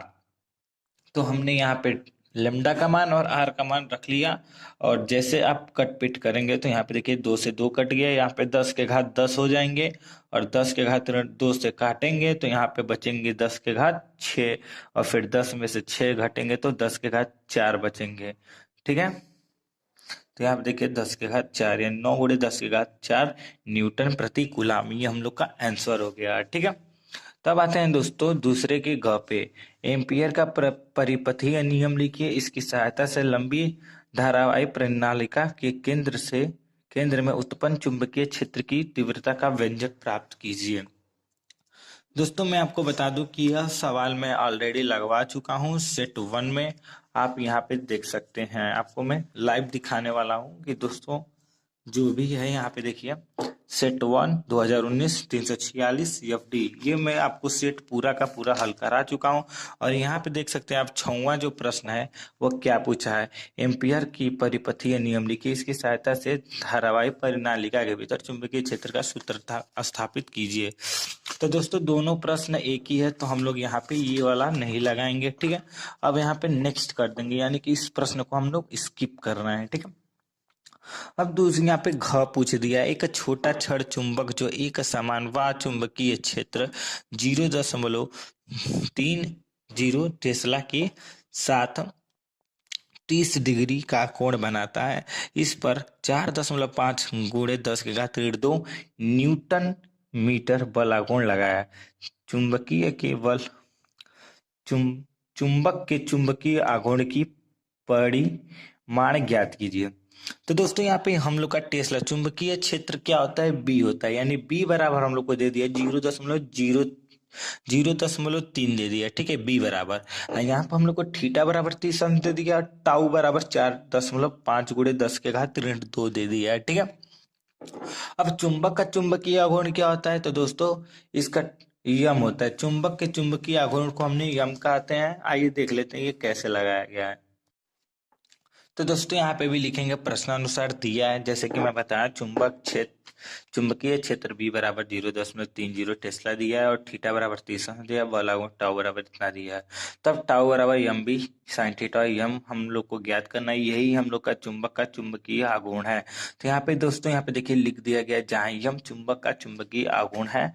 तो हमने यहाँ पे लेमडा का मान और आर का मान रख लिया, और जैसे आप कट पिट करेंगे तो यहाँ पे देखिए 2 से 2 कट गया, यहाँ पे 10 के घात 10 हो जाएंगे, और 10 के घात 2 से काटेंगे तो यहाँ पे बचेंगे 10 के घात 6, और फिर 10 में से 6 घटेंगे तो 10 के घात 4 बचेंगे, ठीक है। तो यहाँ पे देखिए 10 के घात 4 यानी 9 गुणे 10 के घात 4 न्यूटन प्रति कूलाम, ये हम लोग का आंसर हो गया, ठीक है। तब आते हैं दोस्तों दूसरे के घ पे। एम्पियर का परिपथीय नियम लिखिए, इसकी सहायता से लंबी धारावाही प्रणालिका के केंद्र में उत्पन्न चुंबकीय क्षेत्र की तीव्रता का व्यंजक प्राप्त कीजिए। दोस्तों मैं आपको बता दूं कि यह सवाल मैं ऑलरेडी लगवा चुका हूं सेट 1 में, आप यहाँ पे देख सकते हैं। आपको मैं लाइव दिखाने वाला हूं कि दोस्तों जो भी है यहाँ पे देखिए सेट 1 2019 346 FD, ये मैं आपको सेट पूरा का पूरा हल करा चुका हूँ। और यहाँ पे देख सकते हैं आप 6वां जो प्रश्न है वो क्या पूछा है, एम्पियर की परिपथीय नियम लिखिए, इसकी सहायता से धारावाही परिनालिका के भीतर चुंबकीय क्षेत्र का सूत्र स्थापित कीजिए। तो दोस्तों दोनों प्रश्न एक ही है, तो हम लोग यहाँ पे ये वाला नहीं लगाएंगे, ठीक है। अब यहाँ पे नेक्स्ट कर देंगे, यानी कि इस प्रश्न को हम लोग स्किप करना है, ठीक है। अब दूसरी यहाँ पे घ पूछ दिया, एक छोटा छड़ चुंबक जो एक समान व चुंबकीय क्षेत्र 0.30 टेस्ला के साथ 30 डिग्री का कोण बनाता है, इस पर 4.5 गुणे 10 के घात 2 न्यूटन मीटर बल आघूर्ण लगाया। चुंबकीय के बल चुंबक के चुंबकीय आघूर्ण की परिमाण ज्ञात कीजिए। तो दोस्तों यहाँ पे हम लोग का टेस्ला चुंबकीय क्षेत्र क्या होता है, बी होता है, यानी बी बराबर हम लोग को दे दिया 0.03 दे दिया, ठीक है, बी बराबर। यहाँ पे हम लोग को थीटा बराबर 30 अंश दे दिया, टाउ बराबर 4.5 गुणे 10 के घात 2 दे दिया है, ठीक है। अब चुंबक का चुंबकीय आघूर्ण क्या होता है, तो दोस्तों इसका यम होता है। चुंबक के चुंबकीय आघूर्ण को हमने यम कहते हैं। आइए देख लेते हैं ये कैसे लगाया गया है। तो दोस्तों यहाँ पे भी लिखेंगे प्रश्नानुसार दिया है, जैसे कि मैं बताया चुंबकीय क्षेत्र बी बराबर 0.30 टेस्ला दिया है, और थीटा बराबर 30 दिया, बल आघूर्ण टाउ बराबर इतना दिया है। तब टाउ बराबर यम बी साइन थीटा, यम हम लोग को ज्ञात करना है, यही हम लोग का चुंबकीय आघूर्ण है। तो यहाँ पे दोस्तों यहाँ पे देखिए लिख दिया गया, जहाँ यम चुंबक का चुंबकीय आघूर्ण है,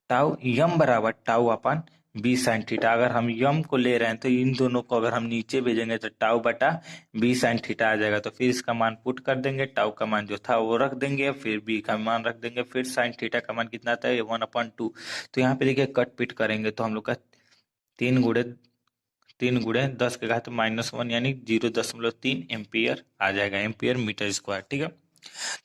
टाउ यम बराबर टाउ अपन बी साइन थीटा। अगर हम यम को ले रहे हैं तो इन दोनों को अगर हम नीचे भेजेंगे तो टाउ बटा बी साइन थीटा आ जाएगा। तो फिर इसका मान पुट कर देंगे, टाउ का मान जो था वो रख देंगे, फिर बी का मान रख देंगे, फिर साइन थीटा का मान कितना था 1/2। तो यहाँ पे देखिए कट पिट करेंगे तो हम लोग का 3 गुणे 10 के घात -1 यानी 0.3 एम्पियर आ जाएगा, एम्पियर मीटर स्क्वायर, ठीक है।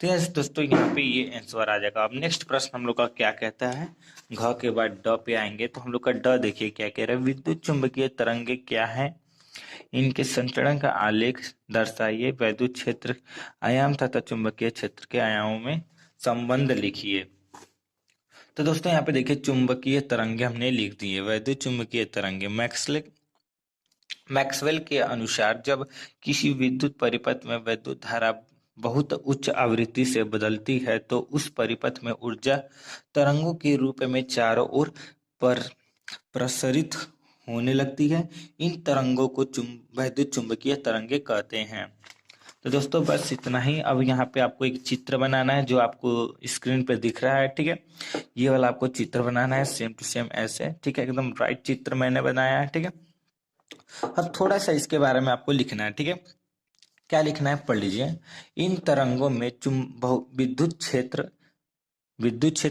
तो यस दोस्तों यहाँ पे ये आंसर आ जाएगा। अब नेक्स्ट प्रश्न हम लोग का क्या कहता है, घ के बाद ड पे आएंगे, तो हम लोग का ड देखिए क्या कह रहा है, विद्युत चुंबकीय तरंगे क्या है, इनके संचरण का आलेख दर्शाइए, वैद्युत क्षेत्र आयाम तथा चुंबकीय क्षेत्र के आयामों में संबंध लिखिए। तो दोस्तों यहाँ पे देखिए चुंबकीय तरंगे हमने लिख दी है, वैद्युत चुंबकीय तरंगे मैक्सवेल के अनुसार जब किसी विद्युत परिपथ में वैद्युत धारा बहुत उच्च आवृत्ति से बदलती है तो उस परिपथ में ऊर्जा तरंगों के रूप में चारों ओर पर प्रसारित होने लगती है। इन तरंगों को वैद्युत चुंबकीय तरंगे कहते हैं। तो दोस्तों बस इतना ही। अब यहाँ पे आपको एक चित्र बनाना है जो आपको स्क्रीन पे दिख रहा है, ठीक है। ये वाला आपको चित्र बनाना है सेम टू सेम ऐसे, ठीक है, एकदम राइट चित्र मैंने बनाया है, ठीक है। अब थोड़ा सा इसके बारे में आपको लिखना है, ठीक है। क्या लिखना है पढ़ लीजिए। इन तरंगों में विद्युत क्षेत्र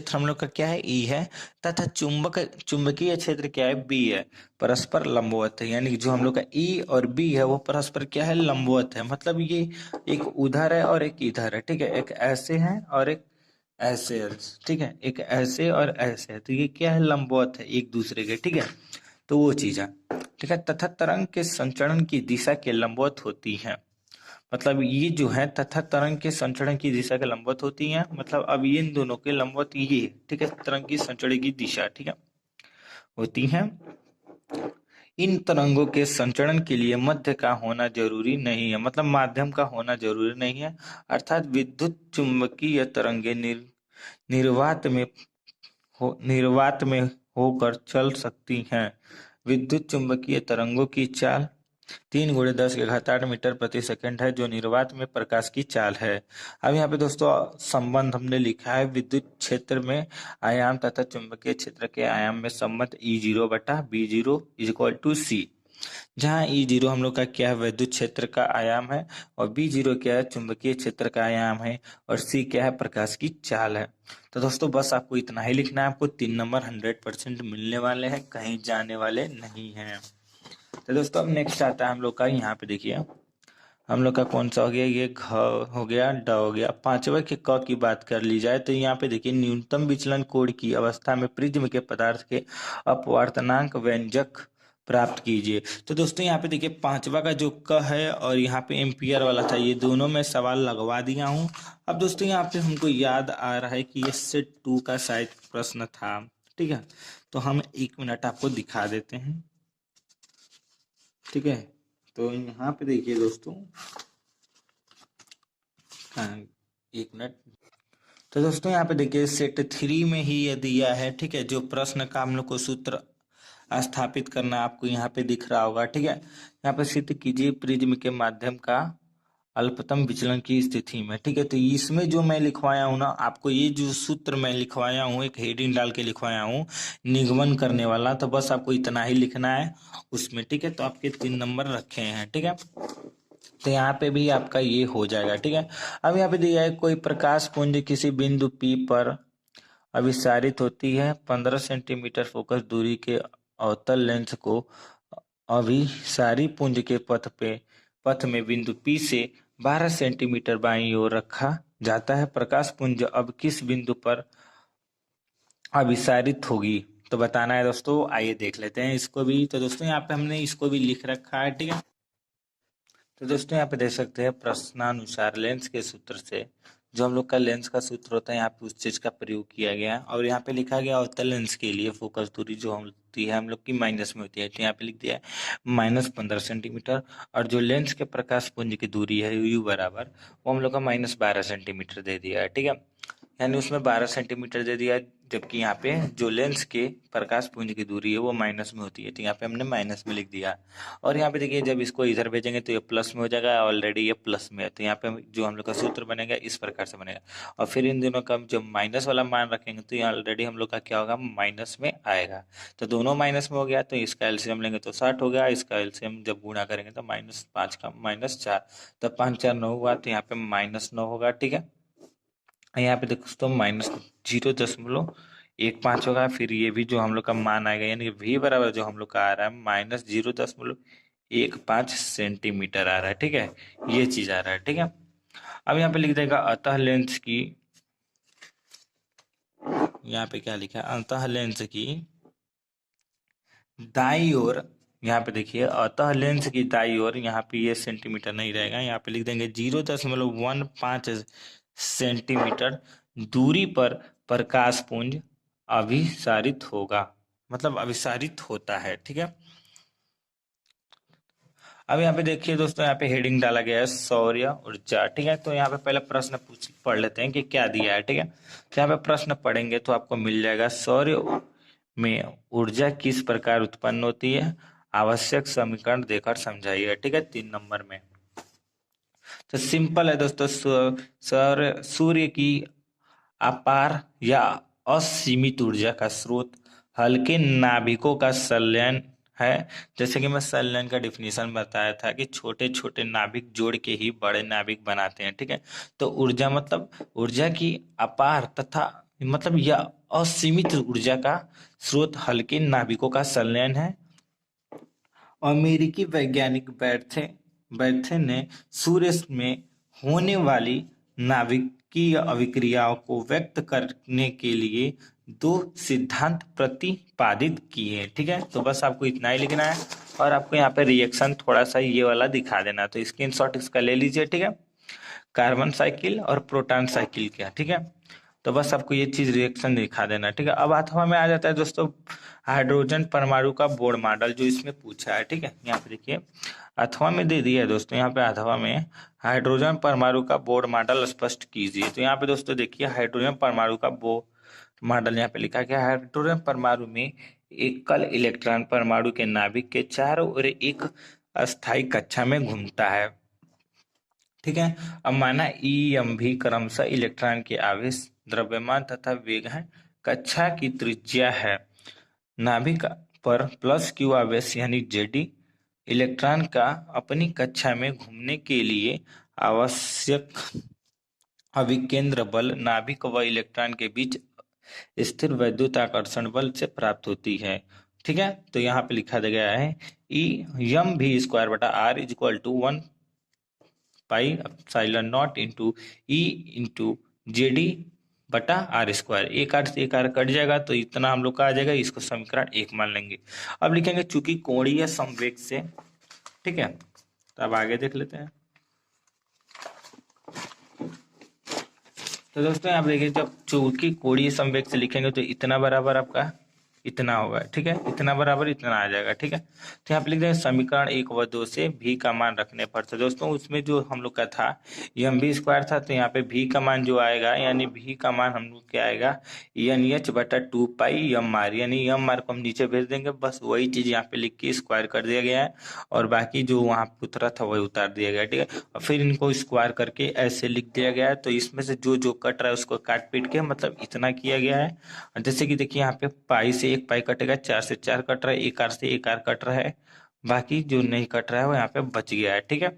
हम लोग का क्या है, ई है, तथा चुंबकीय क्षेत्र क्या है, बी है। परस्पर लंबवत है, यानी कि जो हम लोग का ई और बी है वो परस्पर क्या है, लंबवत है। मतलब ये एक उधर है और एक इधर है, ठीक है। एक ऐसे है और एक ऐसे है, ठीक है। एक ऐसे और ऐसे है, तो ये क्या है, लंबवत है एक दूसरे के, ठीक है। तो वो चीज है, ठीक है। तथा तरंग के संचरण की दिशा के लंबवत होती है। मतलब ये जो है तथा तरंग के संचरण की दिशा के लंबवत होती हैं। मतलब अब ये इन दोनों के लंबवत ये, ठीक है, तरंग की संचरण की दिशा, ठीक है, होती है। इन तरंगों के संचरण के लिए मध्य का होना जरूरी नहीं है, मतलब माध्यम का होना जरूरी नहीं है। अर्थात विद्युत चुंबकीय तरंगे निर्वात में निर्वात में होकर चल सकती हैं। विद्युत चुंबकीय तरंगों की चाल 3 × 10⁸ मीटर प्रति सेकंड है, जो निर्वात में प्रकाश की चाल है। अब यहाँ पे दोस्तों संबंध हमने लिखा है विद्युत क्षेत्र में आयाम तथा चुंबकीय क्षेत्र के आयाम में संबंध E0/B0 = C, जहाँ E0 हम लोग का क्या है, विद्युत क्षेत्र का आयाम है, और B0 क्या है, चुंबकीय क्षेत्र का आयाम है, और C क्या है, प्रकाश की चाल है। तो दोस्तों बस आपको इतना ही लिखना है। आपको 3 नंबर 100% मिलने वाले हैं, कहीं जाने वाले नहीं हैं। तो दोस्तों अब नेक्स्ट आता है हम लोग का, यहाँ पे देखिए हम लोग का कौन सा हो गया, ये घ हो गया, ड हो गया। पांचवा के क की बात कर ली जाए तो यहाँ पे देखिए न्यूनतम विचलन कोण की अवस्था में प्रिज्म के पदार्थ के अपवर्तनांक व्यंजक प्राप्त कीजिए। तो दोस्तों यहाँ पे देखिए पांचवा का जो क है और यहाँ पे एम्पियर वाला था, ये दोनों में सवाल लगवा दिया हूँ। अब दोस्तों यहाँ पे हमको याद आ रहा है कि ये सेट 2 का शायद प्रश्न था, ठीक है। तो हम 1 मिनट आपको दिखा देते हैं, ठीक है। तो यहाँ पे देखिए दोस्तों, हाँ, 1 मिनट। तो दोस्तों यहाँ पे देखिए सेट 3 में ही ये दिया है, ठीक है। जो प्रश्न का हम लोग को सूत्र स्थापित करना आपको यहाँ पे दिख रहा होगा, ठीक है। यहाँ पे सिद्ध कीजिए प्रिज्म के माध्यम का अल्पतम विचलन की स्थिति में, ठीक है। तो इसमें जो मैं लिखवाया हूँ ना आपको, ये जो सूत्र मैं लिखवाया हूँ, एक हेडिंग डाल के लिखवाया हूँ निगमन करने वाला, तो बस आपको इतना ही लिखना है उसमें, ठीक है। तो आपके 3 नंबर रखे हैं, ठीक है। तो यहाँ पे भी आपका ये हो जाएगा, ठीक है। अब यहाँ पे दिया है कोई प्रकाश पुंज किसी बिंदु P पर अभिसारित होती है। 15 सेंटीमीटर फोकस दूरी के अवतल लेंस को अभिसारी पुंज के पथ में बिंदु P से 12 सेंटीमीटर बाईं ओर रखा जाता है। प्रकाश पुंज अब किस बिंदु पर अभिसारित होगी, तो बताना है दोस्तों। आइए देख लेते हैं इसको भी। तो दोस्तों यहाँ पे हमने इसको भी लिख रखा है, ठीक है। तो दोस्तों यहाँ पे देख सकते हैं प्रश्नानुसार लेंस के सूत्र से, जो हम लोग का लेंस का सूत्र होता है, यहाँ पे उस चीज का प्रयोग किया गया है। और यहाँ पे लिखा गया अवतल लेंस के लिए फोकस दूरी जो होती है हम लोग की माइनस में होती है, तो यहाँ पे लिख दिया है -15 सेंटीमीटर। और जो लेंस के प्रकाश पुंज की दूरी है U बराबर, वो हम लोग का -12 सेंटीमीटर दे दिया है, ठीक है। यानी उसमें 12 सेंटीमीटर दे दिया है, जबकि यहाँ पे जो लेंस के प्रकाश पुंज की दूरी है वो माइनस में होती है, तो यहाँ पे हमने माइनस में लिख दिया। और यहाँ पे देखिए जब इसको इधर भेजेंगे तो ये प्लस में हो जाएगा, ऑलरेडी ये प्लस में है, तो यहाँ पे जो हम लोग का सूत्र बनेगा इस प्रकार से बनेगा। और फिर इन दोनों का जब माइनस वाला मान रखेंगे तो यहाँ ऑलरेडी हम लोग का क्या होगा, माइनस में आएगा। तो दोनों माइनस में हो गया, तो इसका एलसीएम लेंगे तो 60 हो गया, इसका एलसीएम जब गुणा करेंगे तो -5 का -4, तो 5 4 9 हुआ, तो यहाँ पे -9 होगा, ठीक है। यहाँ पे दोस्तों -0.15 होगा। फिर ये भी जो हम लोग का मान आएगा, यानी V बराबर जो हम लोग का आ रहा है -0.15 सेंटीमीटर आ रहा है, ठीक है। ये चीज आ रहा है, ठीक है। अब यहाँ पे लिख देगा अतः लेंस की, यहाँ पे क्या लिखा है, अतः लेंस की दाई ओर, यहाँ पे देखिए अतः लेंस की दाई ओर, यहाँ पे ये सेंटीमीटर नहीं रहेगा, यहाँ पे लिख देंगे 0.15 सेंटीमीटर दूरी पर प्रकाश पुंज अभिसारित होगा, मतलब अभिसारित होता है, ठीक है। अब यहाँ पे देखिए दोस्तों, यहाँ पे हेडिंग डाला गया है सौर्य ऊर्जा, ठीक है। तो यहाँ पे पहले प्रश्न पढ़ लेते हैं कि क्या दिया है, ठीक है। तो यहाँ पे प्रश्न पढ़ेंगे तो आपको मिल जाएगा सौर्य में ऊर्जा किस प्रकार उत्पन्न होती है, आवश्यक समीकरण देकर समझाइए। ठीक है, 3 नंबर में। तो सिंपल है दोस्तों, सर सूर्य की अपार या असीमित ऊर्जा का स्रोत हल्के नाभिकों का संलयन है। जैसे कि मैं संलयन का डिफिनीशन बताया था कि छोटे छोटे नाभिक जोड़ के ही बड़े नाभिक बनाते हैं। ठीक है, तो ऊर्जा मतलब ऊर्जा की अपार तथा मतलब यह असीमित ऊर्जा का स्रोत हल्के नाभिकों का संलयन है। अमेरिकी वैज्ञानिक बैर्थे ने सूर्य में होने वाली नाभिकीय अभिक्रियाओं को व्यक्त करने के लिए 2 सिद्धांत प्रतिपादित किए। ठीक है, तो बस आपको इतना ही लिखना है और आपको यहाँ पे रिएक्शन थोड़ा सा ये वाला दिखा देना, तो स्क्रीनशॉट इसका ले लीजिए। ठीक है, कार्बन साइकिल और प्रोटॉन साइकिल का। ठीक है, तो बस आपको ये चीज रिएक्शन दिखा देना। ठीक है, अब अथवा में आ जाता है दोस्तों हाइड्रोजन परमाणु का बोर मॉडल, जो इसमें पूछा है। ठीक है, यहाँ पे देखिए अथवा में दे दिया है दोस्तों, यहाँ पे अथवा में हाइड्रोजन परमाणु का बोर मॉडल स्पष्ट कीजिए। तो यहाँ पे दोस्तों देखिए हाइड्रोजन परमाणु का बोर मॉडल यहाँ पे लिखा गया है। हाइड्रोजन परमाणु में एकल इलेक्ट्रॉन परमाणु के नाभिक के चारों ओर एक अस्थायी कक्षा में घूमता है। ठीक है, अब माना ई एम भी क्रमशः इलेक्ट्रॉन के आवेश, द्रव्यमान तथा वेग है। कक्षा की त्रिज्या है। नाभिक पर प्लस क्यू आवेश यानी जेडी। इलेक्ट्रॉन का अपनी कक्षा में घूमने के लिए आवश्यक अभिकेंद्र बल नाभिक व इलेक्ट्रॉन के बीच स्थिर वैद्युत आकर्षण बल से प्राप्त होती है। ठीक है, तो यहाँ पे लिखा गया है ई एम भी स्क्वायर बटा R is equal to 1 pi epsilon not into E into JD बटा आर स्क्वायर। एक आर से एक आर कट जाएगा तो इतना हम लोग का आ जाएगा, इसको समीकरण 1 मान लेंगे। अब लिखेंगे चूंकि कोणीय संवेग से। ठीक है, तो अब आगे देख लेते हैं। तो दोस्तों यहाँ पे देखिए, जब चूंकि कोणीय संवेग से लिखेंगे तो इतना बराबर आपका इतना होगा। ठीक है, इतना बराबर इतना आ जाएगा। ठीक है, तो यहाँ पे लिख देंगे समीकरण 1 व 2 से भी का मान रखने पर। तो दोस्तों उसमें जो हम लोग का था एम भी स्क्वायर था, तो यहाँ पे भी का मान जो आएगा यानी भी का मान हम लोग क्या आएगा एन एच बटा 2 पाई एम आर, यानी एम आर को हम नीचे भेज देंगे, बस वही चीज यहाँ पे लिख के स्क्वायर कर दिया गया है और बाकी जो वहाँ पे उतरा था वही उतार दिया गया। ठीक है, और फिर इनको स्क्वायर करके ऐसे लिख दिया गया है। तो इसमें से जो जो कट रहा है उसको काट पीट के मतलब इतना किया गया है। जैसे कि देखिए यहाँ पे पाई से एक पाई कटेगा, 4 से 4 कट रहा है, एक आर से एक आर कट रहा है, बाकी जो नहीं कट रहा है वो यहाँ पे बच गया है। ठीक है,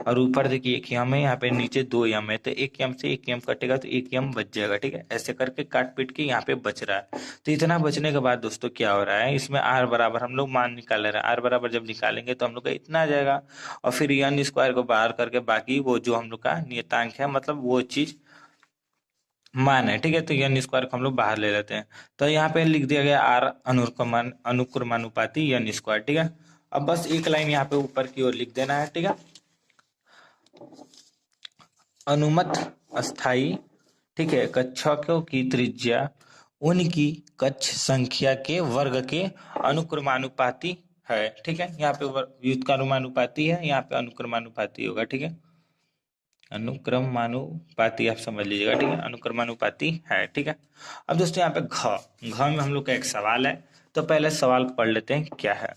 और ऊपर देखिए एक यम है, यहाँ पे नीचे 2 यम है, तो एक यम से एक यम कटेगा तो एक यम बच जाएगा। ठीक है, ऐसे करके काट पीट के यहाँ पे बच रहा है। तो इतना बचने के बाद दोस्तों क्या हो रहा है, इसमें आर बराबर हम लोग मान निकाल रहे हैं। आर बराबर जब निकालेंगे तो हम लोग का इतना आ जाएगा और फिर एन स्क्वायर को बाहर करके बाकी वो जो हम लोग का नियतांक है मतलब वो चीज मान है। ठीक है, तो एन स्क्वायर को हम लोग बाहर ले लेते हैं। तो यहाँ पे लिख दिया गया आर अनुक्रमानुपाती एन स्क्वायर। ठीक है, अब बस एक लाइन यहाँ पे ऊपर की ओर लिख देना है। ठीक है, अनुमत अस्थाई, ठीक है, कक्षकों की त्रिज्या उनकी कक्ष संख्या के वर्ग के अनुक्रमानुपाती है। ठीक है, यहाँ पे व्युत्क्रमानुपाती है, यहाँ पे अनुक्रमानुपाती होगा। ठीक है, अनुक्रमानुपाती आप समझ लीजिएगा। ठीक है, अनुक्रमानुपाती है। ठीक है, अब दोस्तों यहाँ पे घ में हम लोग का एक सवाल है, तो पहले सवाल पढ़ लेते हैं क्या है।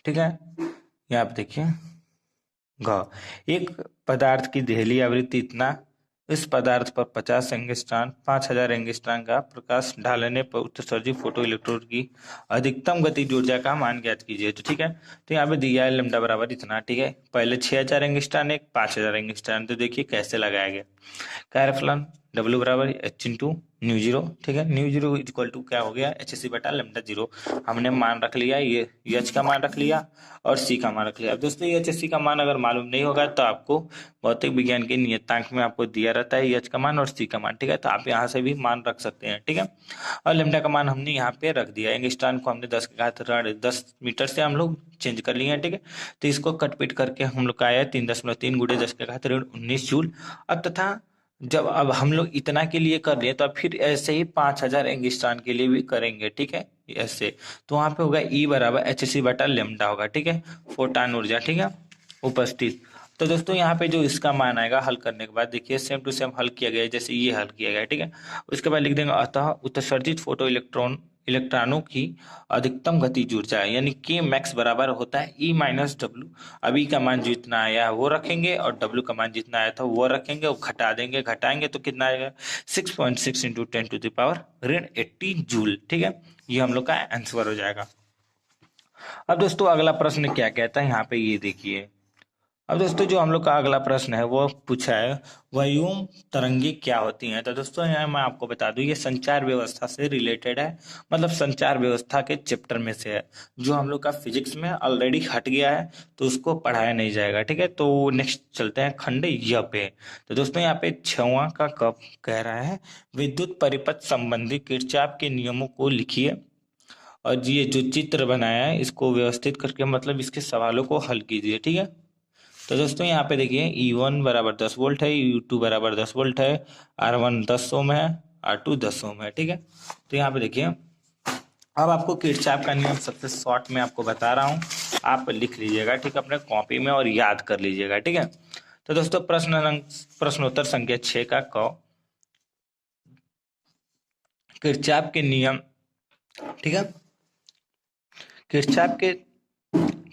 ठीक है, यहाँ पे देखिए घ, एक पदार्थ की देहली आवृत्ति इतना, इस पदार्थ पर 50 एंगस्ट्रॉन 5000 एंगस्ट्रॉन का प्रकाश डालने पर उत्सर्जित फोटो इलेक्ट्रोड की अधिकतम गतिज ऊर्जा का मान ज्ञात कीजिए। तो ठीक है, तो यहाँ पे दिया है लैम्डा बराबर इतना। ठीक है, पहले 6000 एंगस्ट्रॉन एक 5000 एंगस्ट्रॉन, तो देखिए कैसे लगाया गया। कार्यफलन W बराबर एच इंटू न्यू जीरो। ठीक है, न्यू जीरो इक्वल टू क्या हो गया एच सी बटा लेमडा जीरो। हमने मान रख लिया, ये एच का मान रख लिया और सी का मान रख लिया। अब दोस्तों एच सी का मान अगर मालूम नहीं होगा तो आपको भौतिक विज्ञान के नियतांक में आपको दिया रहता है एच का मान और सी का मान। ठीक है, तो आप यहाँ से भी मान रख सकते हैं। ठीक है, और लेमडा का मान हमने यहाँ पे रख दिया। एंगस्ट्रॉन को हमने 10 मीटर से हम लोग चेंज कर लिए हैं। ठीक है, तो इसको कटपीट करके हम लोग का आया 3.3 गुणे 10⁻19 जूल। अब तथा जब अब हम लोग इतना के लिए कर लिए तो अब फिर ऐसे ही 5000 एंगस्ट्रॉन के लिए भी करेंगे। ठीक है, ऐसे तो वहां पे होगा ई बराबर एच सी बटा लेमडा होगा। ठीक है, फोटान ऊर्जा, ठीक है, उपस्थित। तो दोस्तों यहाँ पे जो इसका मान आएगा हल करने के बाद, देखिए सेम टू सेम हल किया गया है, जैसे ये हल किया गया है, ठीक है। उसके बाद लिख देंगे अतः उत्सर्जित फोटो इलेक्ट्रॉनों की अधिकतम गतिज ऊर्जा है, यानी के मैक्स बराबर होता है ई माइनस डब्ल्यू। अभी का मान जितना आया है वो रखेंगे और डब्ल्यू का मान जितना आया था वो रखेंगे, वो घटा देंगे, घटाएंगे तो कितना आएगा 6.6 इंटू 10⁻80 जूल, ठीक है। ये हम लोग का आंसर हो जाएगा। अब दोस्तों अगला प्रश्न क्या कहता है यहाँ पे ये देखिए। अब दोस्तों जो हम लोग का अगला प्रश्न है वो पूछा है वायुम तरंगे क्या होती हैं। तो दोस्तों यहाँ मैं आपको बता दूं ये संचार व्यवस्था से रिलेटेड है, मतलब संचार व्यवस्था के चैप्टर में से है, जो हम लोग का फिजिक्स में ऑलरेडी हट गया है तो उसको पढ़ाया नहीं जाएगा, ठीक है। तो नेक्स्ट चलते हैं खंड य पे। तो दोस्तों यहाँ पे 6वां का कब कह रहा है विद्युत परिपथ संबंधी किरचॉफ के नियमों को लिखिए और ये जो चित्र बनाया है इसको व्यवस्थित करके मतलब इसके सवालों को हल कीजिए, ठीक है। तो दोस्तों यहाँ पे देखिए E1 बराबर 10 वोल्ट है, U2 बराबर 10 वोल्ट है, R1 10 ओम है, R2 10 ओम है, ठीक है। तो यहाँ पे देखिए अब आपको किरचॉफ का नियम सबसे शॉर्ट में आपको बता रहा हूँ, आप लिख लीजिएगा, ठीक है, अपने कॉपी में और याद कर लीजिएगा, ठीक है। तो दोस्तों प्रश्नोत्तर संख्या 6 का क किरचॉफ के नियम, ठीक है।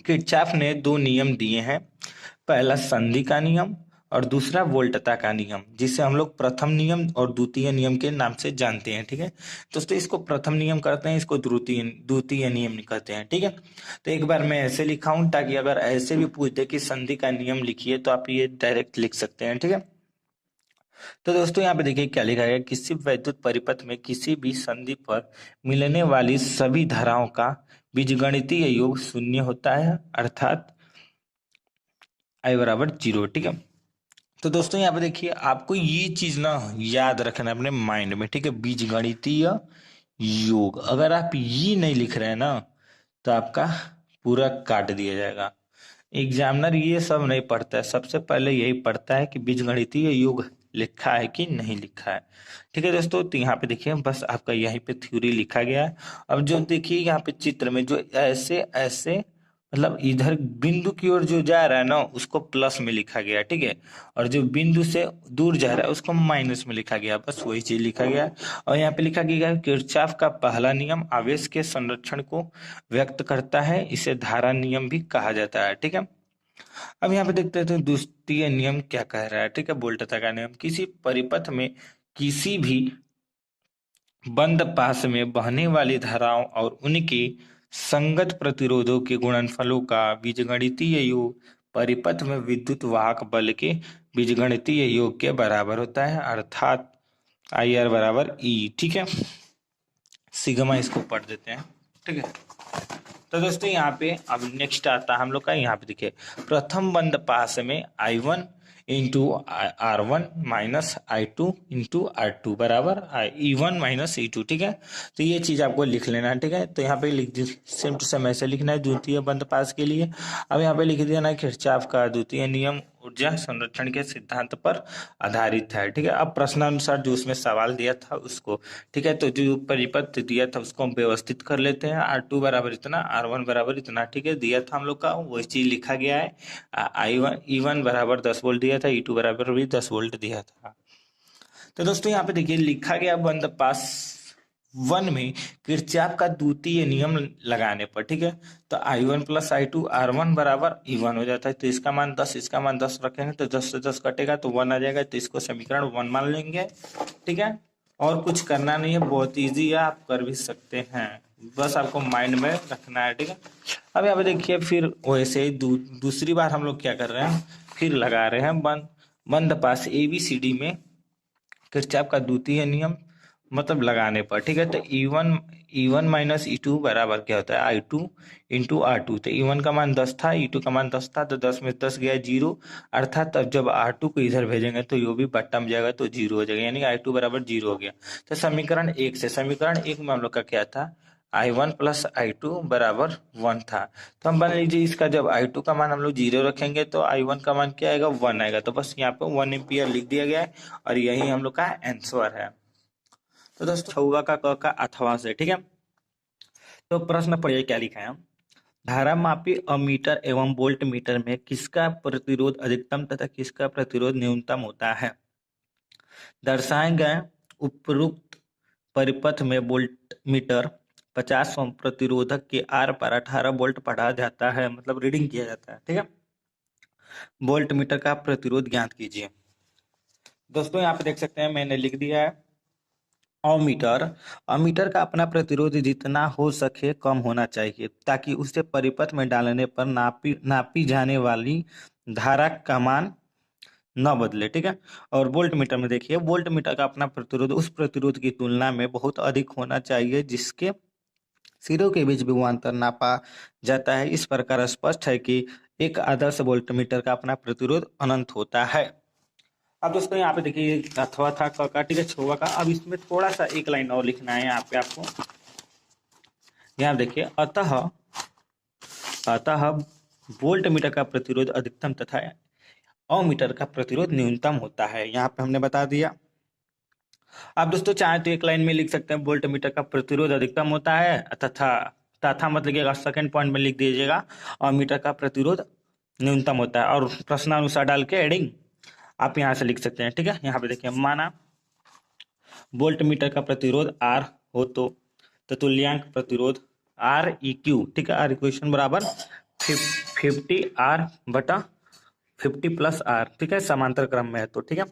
किरचॉफ ने दो नियम दिए हैं, पहला संधि का नियम और दूसरा वोल्टता का नियम, जिसे हम लोग प्रथम नियम और द्वितीय नियम के नाम से जानते हैं, ठीक है। दोस्तों इसको प्रथम नियम करते हैं, इसको द्वितीय नियम कहते हैं, ठीक है। तो एक बार मैं ऐसे लिखा हूं ताकि अगर ऐसे भी पूछ दे कि संधि का नियम लिखिए तो आप ये डायरेक्ट लिख सकते हैं, ठीक है। तो दोस्तों यहाँ पे देखिए क्या लिखा है, किसी वैद्युत परिपथ में किसी भी संधि पर मिलने वाली सभी धाराओं का बीजगणितीय योग शून्य होता है, अर्थात I बराबर 0, ठीक है। तो दोस्तों यहाँ पे देखिए आपको ये चीज ना याद रखना है अपने माइंड में, ठीक है। बीजगणितीय योग, अगर आप ये नहीं लिख रहे हैं ना तो आपका पूरा काट दिया जाएगा। एग्जामिनर ये सब नहीं पढ़ता है, सबसे पहले यही पढ़ता है कि बीजगणितीय योग लिखा है कि नहीं लिखा है, ठीक है दोस्तों। तो यहाँ पे देखिए बस आपका यहीं पे थ्योरी लिखा गया है। अब जो देखिए यहाँ पे चित्र में जो ऐसे ऐसे मतलब इधर बिंदु की ओर जो जा रहा है ना उसको प्लस में लिखा गया, ठीक है, और जो बिंदु से दूर जा रहा है उसको माइनस में लिखा गया, बस वही चीज लिखा गया। और यहाँ पे लिखा गया है किरचॉफ का पहला नियम आवेश के संरक्षण को व्यक्त करता है, इसे धारा नियम भी कहा जाता है, ठीक है। अब यहाँ पे देखते हैं तो द्वितीय नियम क्या कह रहा है, ठीक है। वोल्टता का नियम, किसी परिपथ में किसी भी बंद पास में बहने वाली धाराओं और उनके संगत प्रतिरोधों के गुणनफलों का बीजगणितीय योग परिपथ में विद्युत वाहक बल के बीजगणितीय योग के बराबर होता है, अर्थात IR बराबर E, ठीक है। सिग्मा इसको पढ़ देते हैं, ठीक है। तो दोस्तों यहाँ पे अब नेक्स्ट आता है हम लोग का, यहाँ पे देखिए प्रथम बंद पास में I1 into R1 minus I2 into R2 बराबर E1 माइनस E2, ठीक है। तो ये चीज आपको लिख लेना है, ठीक है। तो यहाँ पे लिख दी सेम टू सेम ऐसे लिखना है द्वितीय बंद पास के लिए। अब यहाँ पे लिख दिया ना किरचॉफ का द्वितीय नियम ऊर्जा संरक्षण के सिद्धांत पर आधारित है, ठीक है। अब प्रश्नानुसार जो उसमें सवाल दिया था उसको, ठीक है, तो जो परिपथ दिया था उसको हम व्यवस्थित कर लेते हैं। R2 बराबर इतना, R1 बराबर इतना, ठीक है, दिया था हम लोग का वही चीज लिखा गया है। E1 बराबर 10 वोल्ट दिया था, E2 बराबर भी 10 वोल्ट दिया था। तो दोस्तों यहाँ पे देखिए लिखा गया बंद पास 1 में किरचॉफ का द्वितीय नियम लगाने पर, ठीक है, तो I1 प्लस I2 R1 बराबर E1 हो जाता है। तो इसका मान 10, इसका मान 10 रखेंगे तो 10 से 10 कटेगा तो 1 आ जाएगा, तो इसको समीकरण 1 मान लेंगे, ठीक है। और कुछ करना नहीं है, बहुत इजी है, आप कर भी सकते हैं, बस आपको माइंड में रखना है, ठीक है। अब यहाँ पे देखिए फिर वैसे ही दूसरी बार हम लोग क्या कर रहे हैं, फिर लगा रहे हैं बंद पास ABCD में किरचॉफ का द्वितीय नियम मतलब लगाने पर, ठीक है। तो E1 माइनस E2 बराबर क्या होता है I2 इंटू R2। तो E1 का मान 10 था, E2 का मान 10 था, तो 10 में 10 गया 0, अर्थात अब जब R2 को इधर भेजेंगे तो यो भी बट्टा में जाएगा तो 0 हो जाएगा, यानी I2 बराबर 0 हो गया। तो समीकरण 1 से, समीकरण 1 में हम लोग का क्या था I1 प्लस I2 बराबर 1 था। तो हम मान लीजिए इसका जब I2 का मान हम लोग 0 रखेंगे तो I1 का मान क्या आएगा 1 आएगा, तो बस यहाँ पे 1 एम्पियर लिख दिया गया है और यही हम लोग का आंसर है। तो दोस्तों छुआ का क का अथवा से, ठीक है। तो प्रश्न पढ़िए क्या लिखा है, धारामापी अमीटर एवं वोल्ट मीटर में किसका प्रतिरोध अधिकतम तथा किसका प्रतिरोध न्यूनतम होता है? दर्शाए गए उपरोक्त परिपथ में वोल्ट मीटर 50 ओम प्रतिरोधक के आर पार 18 वोल्ट पढ़ा जाता है, मतलब रीडिंग किया जाता है। ठीक है, वोल्ट मीटर का प्रतिरोध ज्ञात कीजिए। दोस्तों यहाँ पे देख सकते हैं मैंने लिख दिया है अमीटर। अमीटर का अपना प्रतिरोध जितना हो सके कम होना चाहिए ताकि उसे परिपथ में डालने पर नापी जाने वाली धारा का मान न बदले। ठीक है, और वोल्ट मीटर में देखिए, वोल्ट मीटर का अपना प्रतिरोध उस प्रतिरोध की तुलना में बहुत अधिक होना चाहिए जिसके सिरों के बीच विभवांतर नापा जाता है। इस प्रकार स्पष्ट है कि एक आदर्श वोल्ट मीटर का अपना प्रतिरोध अनंत होता है। अब दोस्तों यहाँ पे देखिए अथवा था क का, ठीक है, छुआ का। अब इसमें थोड़ा सा एक लाइन और लिखना है यहाँ पे आपको। यहाँ देखिए अतः वोल्ट मीटर का प्रतिरोध अधिकतम तथा अमीटर का प्रतिरोध न्यूनतम होता है। यहाँ पे हमने बता दिया। आप दोस्तों चाहे तो एक लाइन में लिख सकते हैं वोल्ट मीटर का प्रतिरोध अधिकतम होता है तथा मत लिखिएगा, सेकंड पॉइंट में लिख दीजिएगा अमीटर का प्रतिरोध न्यूनतम होता है, और प्रश्नानुसार डाल के एडिंग आप यहाँ से लिख सकते हैं। ठीक है, यहाँ पे देखिए माना वोल्ट मीटर का प्रतिरोध R हो तो तुल्यांक प्रतिरोध Req, ठीक है, R इक्वेशन बराबर 50R/50 प्लस R, ठीक है, समांतर क्रम में है तो। ठीक है,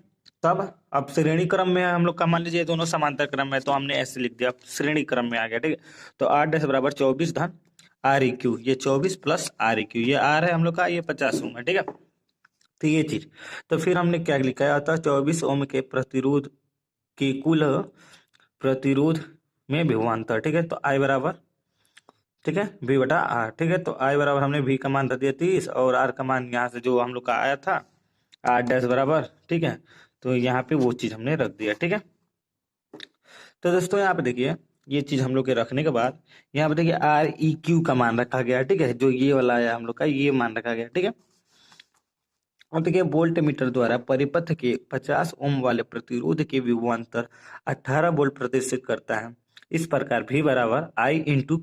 तब अब श्रेणी क्रम में हम लोग का, मान लीजिए दोनों समांतर क्रम में है तो हमने ऐसे लिख दिया, श्रेणी क्रम में आ गया। ठीक है, तो R' बराबर 24 धन Req, ये 24 प्लस Req, ये R है हम लोग का, ये 50 ओम है। ठीक है, तो ये चीज, तो फिर हमने क्या लिखा है, अतः 24 ओम के प्रतिरोध के कुल प्रतिरोध में विभवांतर। ठीक है, तो I बराबर, ठीक है, V बटा R। ठीक है, तो I बराबर हमने V का मान रख दिया 30 और R का मान यहाँ से जो हम लोग का आया था R' बराबर, ठीक है, तो यहाँ पे वो चीज हमने रख दिया। ठीक है, तो दोस्तों यहाँ पे देखिए ये चीज हम लोग के रखने के बाद यहाँ पे देखिए Req का मान रखा गया। ठीक है, जो ये वाला है हम लोग का, ये मान रखा गया। ठीक है, और देखिए वोल्ट मीटर द्वारा परिपथ के 50 ओम वाले प्रतिरोध के विभवांतर 18 वोल्ट प्रदर्शित करता है। इस प्रकार V बराबर I इंटू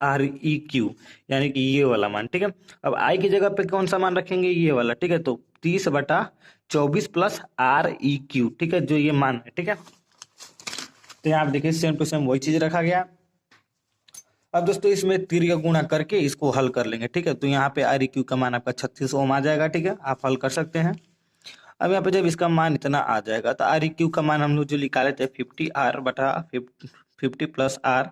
Req, यानी कि ये वाला मान। ठीक है, अब I की जगह पे कौन सा मान रखेंगे, ये वाला। ठीक है, तो 30/24 प्लस Req, ठीक है, जो ये मान है। ठीक है, तो यहाँ आप देखिए सेम टू सेम वही चीज रखा गया। अब दोस्तों इसमें तिर्य गुणा करके इसको हल कर लेंगे। ठीक है, तो यहाँ पे Req का मान आपका 36 ओम आ जाएगा। ठीक है, आप हल कर सकते हैं। अब यहाँ पे जब इसका मान इतना आ जाएगा तो Req का मान हम लोग जो निकाले थे 50R/50 प्लस R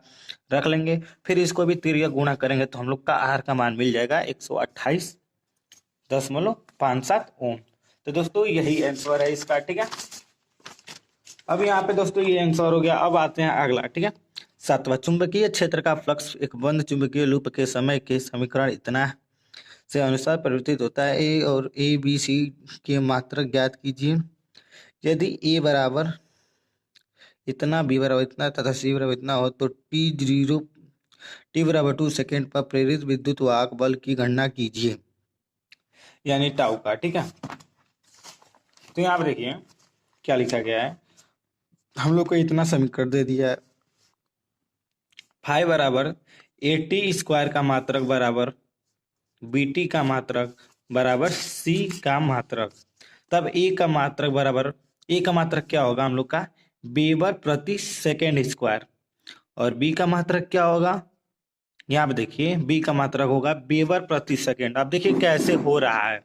रख लेंगे। फिर इसको भी तिर्य गुणा करेंगे तो हम लोग का R का मान मिल जाएगा 128.57 ओम। तो दोस्तों यही आंसर है इसका। ठीक है, अब यहाँ पे दोस्तों ये आंसर हो गया। अब आते हैं अगला। ठीक है, 7वां, चुंबकीय क्षेत्र का फ्लक्स एक बंद चुंबकीय लूप के समय के समीकरण इतना से अनुसार परिवर्तित होता है। ए और ए बी सी के मात्रक ज्ञात कीजिए। यदि ए बराबर इतना, बी बराबर इतना तथा सी बराबर इतना हो तो टी बराबर 2 सेकेंड पर प्रेरित विद्युत वाहक बल की गणना कीजिए, यानी टाउ का। ठीक है, तो यहाँ पर देखिए क्या लिखा गया है, हम लोग को इतना समीकरण दे दिया है। फाइव बराबर AT² का मात्रक बराबर BT का मात्रक बराबर C का मात्रक। तब A का मात्रक बराबर, A का मात्रक क्या होगा हम लोग का, वेबर प्रति सेकेंड स्क्वायर, और B का मात्रक क्या होगा, यहाँ पे देखिए B का मात्रक होगा वेबर प्रति सेकेंड। अब देखिए कैसे हो रहा है।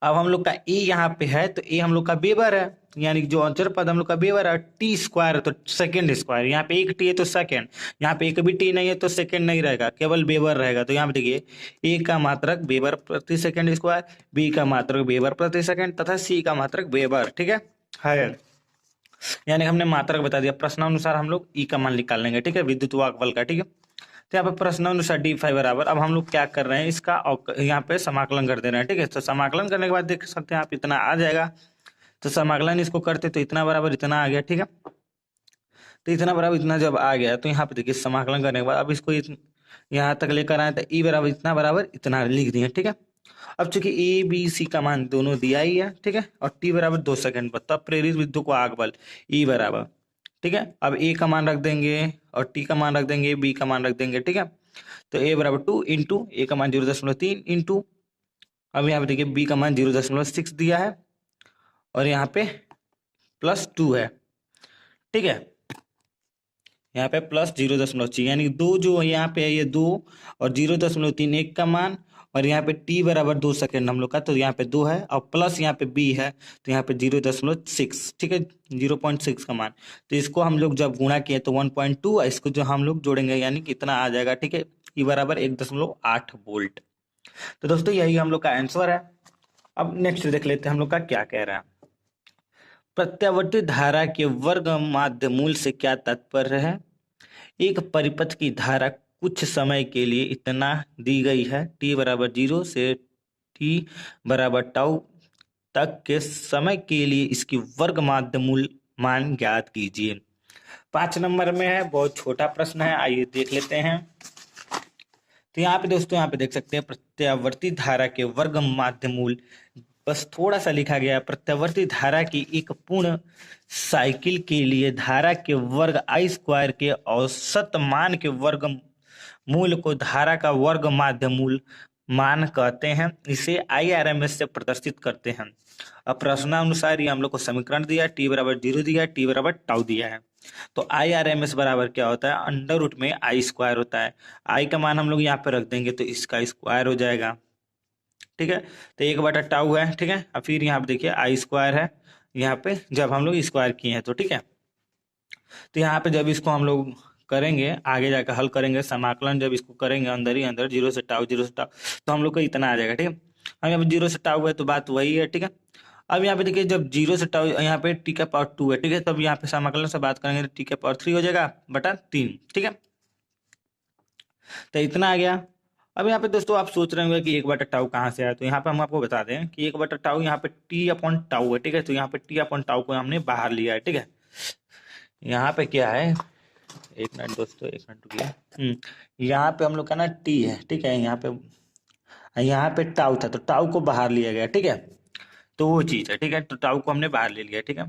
अब हम लोग का ए यहाँ पे है तो ए हम लोग का वेबर है, यानी जो अचर पद हम लोग का वेबर है। T² तो सेकेंड स्क्वायर, यहाँ पे एक टी है तो सेकेंड, यहाँ पे एक भी टी नहीं है तो सेकेंड नहीं रहेगा, केवल वेबर रहेगा। तो यहाँ पे देखिए ए का मात्रक वेबर प्रति सेकेंड स्क्वायर, बी का मात्रक वेबर प्रति सेकेंड तथा सी का मात्रक वेबर। ठीक है, यानी हमने मात्रक बता दिया। प्रश्नानुसार हम लोग ई का मान निकाल लेंगे। ठीक है, विद्युत वाहक बल का। ठीक है, तो यहाँ पे प्रश्नानुसार D5 बराबर, अब हम लोग क्या कर रहे हैं, इसका यहाँ पे समाकलन कर दे रहे हैं। ठीक है, तो समाकलन करने के बाद देख सकते हैं आप इतना आ जाएगा, तो समाकलन इसको करते तो इतना बराबर इतना आ गया। ठीक है, तो इतना बराबर इतना जब आ गया तो यहाँ पे देखिए समाकलन करने के बाद अब इसको यहाँ तक लेकर आए तो ई बराबर इतना बराबर इतना लिख दिए। ठीक है, अब चूंकि ए बी सी का मान दोनों दिया ही है, ठीक है, और टी बराबर 2 सेकंड पर, तब प्रेरित विद्युत वाहक बल ई बराबर, ठीक है, अब ए का मान रख देंगे और टी का मान रख देंगे, बी का मान रख देंगे। ठीक है, तो a बराबर 2 इंटू ए का मान 0.3 इंटू, अब यहाँ पे देखिए b का मान 0.6 दिया है और यहाँ पे +2 है, ठीक है। यहाँ पे +0.6 यानी दो जो यहाँ पे है ये 2 और 0.3 एक का मान, और यहाँ पे t बराबर 2 सेकेंड हम लोग का, तो यहाँ पे 2 है और प्लस यहाँ पे b है तो यहाँ पे 0.6, ठीक है, 0.6 का मान। तो इसको हम लोग जब गुणा किए तो 1.2, इसको जो हम लोग जोड़ेंगे यानी कितना आ जाएगा, ठीक है, e बराबर 1.8 वोल्ट। तो दोस्तों यही हम लोग का आंसर है। अब नेक्स्ट देख लेते हैं हम लोग का क्या कह रहा है। प्रत्यावर्ती धारा के वर्ग माध्य मूल से क्या तात्पर्य है? एक परिपथ की धारा कुछ समय के लिए इतना दी गई है, t बराबर 0 से t बराबर टाउ तक के समय के लिए इसकी वर्ग माध्य मूल मान ज्ञात कीजिए। 5 नंबर में है, बहुत छोटा प्रश्न है, आइए देख लेते हैं। तो यहाँ पे दोस्तों यहाँ पे देख सकते हैं प्रत्यावर्ती धारा के वर्ग माध्य मूल, बस थोड़ा सा लिखा गया है, प्रत्यावर्ती धारा की एक पूर्ण साइकिल के लिए धारा के वर्ग आई स्क्वायर के औसत मान के वर्ग मूल को धारा का वर्ग माध्य मूल मान कहते हैं। इसे IRMS से प्रदर्शित करते हैं। अब प्रश्नानुसार ये हम लोग को समीकरण दिया, t बराबर 0 दिया है, t बराबर टाउ दिया है। तो IRMS बराबर क्या होता है, अंडर रूट में आई स्क्वायर होता है। आई का मान हम लोग यहाँ पे रख देंगे तो इसका स्क्वायर हो जाएगा, ठीक है। तो 1/टाउ है, ठीक है। अब फिर यहाँ पे देखिए आई स्क्वायर है, यहाँ पे जब हम लोग स्क्वायर किए हैं तो ठीक है। तो यहाँ पे जब इसको हम लोग करेंगे, आगे जाकर हल करेंगे, समाकलन जब इसको करेंगे अंदर ही अंदर 0 से टाउ तो हम लोग को इतना आ जाएगा, ठीक है। अब यहाँ पे 0 से टाउ है तो बात वही है, ठीक है। अब यहाँ पे देखिए जब 0 से टाउ, यहाँ पे t का पावर 2 है, ठीक है, तब यहाँ पे समाकलन से बात करेंगे तो t का पावर 3 हो जाएगा बटा 3, ठीक है। तो इतना आ गया। अब यहाँ पे दोस्तों आप सोच रहे होंगे कि 1/टाउ कहाँ से आया, तो यहाँ पे हम आपको बता दें कि 1/टाउ यहाँ पे t/टाउ है, ठीक है। तो यहाँ पे t/टाउ को हमने बाहर लिया है, ठीक है। यहाँ पे क्या है, एक मिनट दोस्तों, एक मिनट रुकिए। यहाँ पे हम लोग का ना t है, ठीक है। यहाँ पे टाउ था तो टाउ को बाहर लिया गया, ठीक है। तो वो चीज है, ठीक है। तो टाउ को हमने बाहर ले लिया, ठीक है।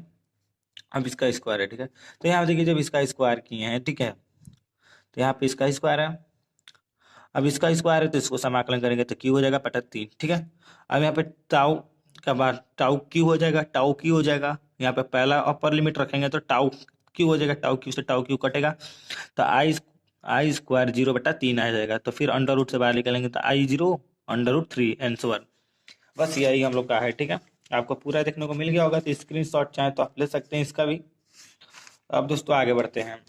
अब इसका स्क्वायर है, ठीक है। तो यहाँ देखिए जब इसका स्क्वायर किए हैं, ठीक है, तो यहाँ पे इसका स्क्वायर है। अब इसका स्क्वायर है तो इसको समाकलन करेंगे तो क्यू हो जाएगा बटा 3, ठीक है। अब यहाँ पे टाउ का बाद टाउ क्यू हो जाएगा, टाउ क्यू हो जाएगा। यहाँ पे पहला अपर लिमिट रखेंगे तो टाउ क्यू हो जाएगा, टाउ क्यू से टाउ क्यू कटेगा तो आई स्क्वायर 0/3 आ जाएगा। तो फिर अंडर रूट से बाहर निकलेंगे तो I0√3 आंसर। बस यही हम लोग का है, ठीक है। आपको पूरा देखने को मिल गया होगा, तो स्क्रीनशॉट चाहे तो आप ले सकते हैं इसका भी। अब दोस्तों आगे बढ़ते हैं।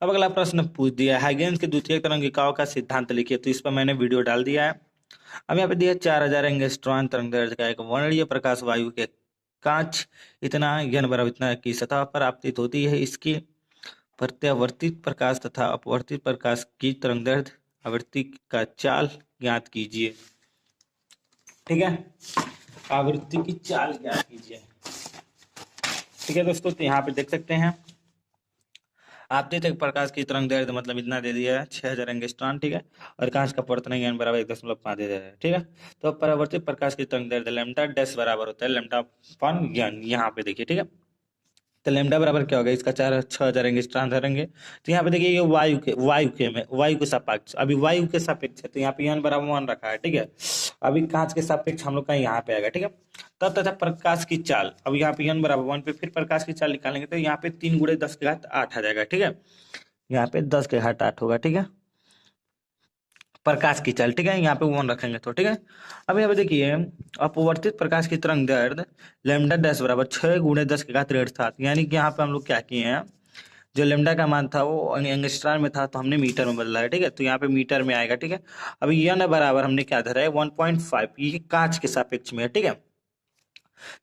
अब अगला प्रश्न पूछ दिया है, हाइगेंस के द्वितीयक तरंगिकाओं का सिद्धांत लिखिए। तो इस पर मैंने वीडियो डाल दिया है। अब यहाँ पे दिया 4000 एंगस्ट्रॉन तरंगदैर्ध्य का एक वर्णीय प्रकाश वायु के कांच इतना बराबर इतना की सतह पर आपतित होती है। इसकी प्रत्यावर्तित प्रकाश तथा अपवर्तित प्रकाश की तरंगदैर्ध्य आवृत्ति का चाल ज्ञात कीजिए, ठीक है। आवृत्ति की चाल ज्ञात कीजिए, ठीक है दोस्तों। तो यहाँ पे देख सकते हैं आपतित एक प्रकाश की तरंगदैर्ध्य मतलब इतना दे दिया है 6000 एंगस्ट्रॉन, ठीक है। और कांच का पवर्तन ज्ञान बराबर 1.5 दे दिया है, ठीक है। तो परावर्तित प्रकाश की तरंगदैर्ध्य लैम्डा डैश बराबर होता है लैम्डा अपन ज्ञान, यहाँ पे देखिए, ठीक है। तो लैम्डा बराबर क्या होगा, इसका 6000 एंगस्ट्रॉन धरेंगे तो यहाँ पे देखिए ये वायु के सापेक्ष, अभी वायु के सापेक्ष है तो यहाँ पे n बराबर 1 रखा है, ठीक है। अभी कांच के सापेक्ष हम लोग का यहाँ पे आएगा, ठीक है। तब तथा प्रकाश की चाल, अब यहाँ पे n बराबर 1 पे फिर प्रकाश की चाल निकालेंगे तो यहाँ पे 3 × 10⁸ आ जाएगा, ठीक है। यहाँ पे 10⁸ होगा, ठीक है, प्रकाश की चाल, ठीक है। यहाँ पे 1 रखेंगे तो ठीक है। अब यहाँ पे देखिए अपवर्तित प्रकाश की तरंगदैर्ध्य लैम्डा डैश बराबर 6 × 10⁻⁷, यानी कि यहाँ पे हम लोग क्या किए हैं, जो लैम्डा का मान था वो एंगस्ट्रॉन में था तो हमने मीटर में बदला है, ठीक है। तो यहाँ पे मीटर में आएगा, ठीक है। अभी n बराबर हमने क्या धरा है 1.5, ये कांच के सापेक्ष में है, ठीक है।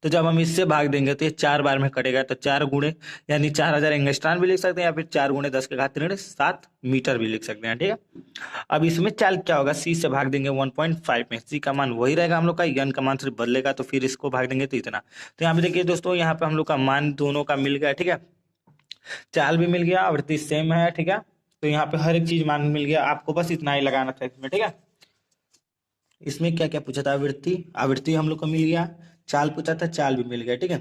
तो जब हम इससे भाग देंगे तो ये 4 बार में कटेगा तो 4 गुणे यानी 4000 एंगस्ट्रॉन भी लिख सकते हैं या फिर 4 × 10⁻⁷ मीटर भी लिख सकते हैं, ठीक है। अब इसमें चाल क्या होगा, सी से भाग देंगे 1.5 में, सी का मान वही रहेगा हम लोग का, n का मान सिर्फ बदलेगा तो फिर इसको भाग देंगे तो इतना। तो यहाँ पे देखिए दोस्तों यहाँ पे हम लोग का मान दोनों का मिल गया, ठीक है। चाल भी मिल गया, आवृत्ति सेम है, ठीक है। तो यहाँ पे हर एक चीज मान मिल गया, आपको बस इतना ही लगाना था इसमें, ठीक है। इसमें क्या क्या पूछा था, आवृत्ति हम लोग को मिल गया, चाल पूछा था, चाल भी मिल गया, ठीक है।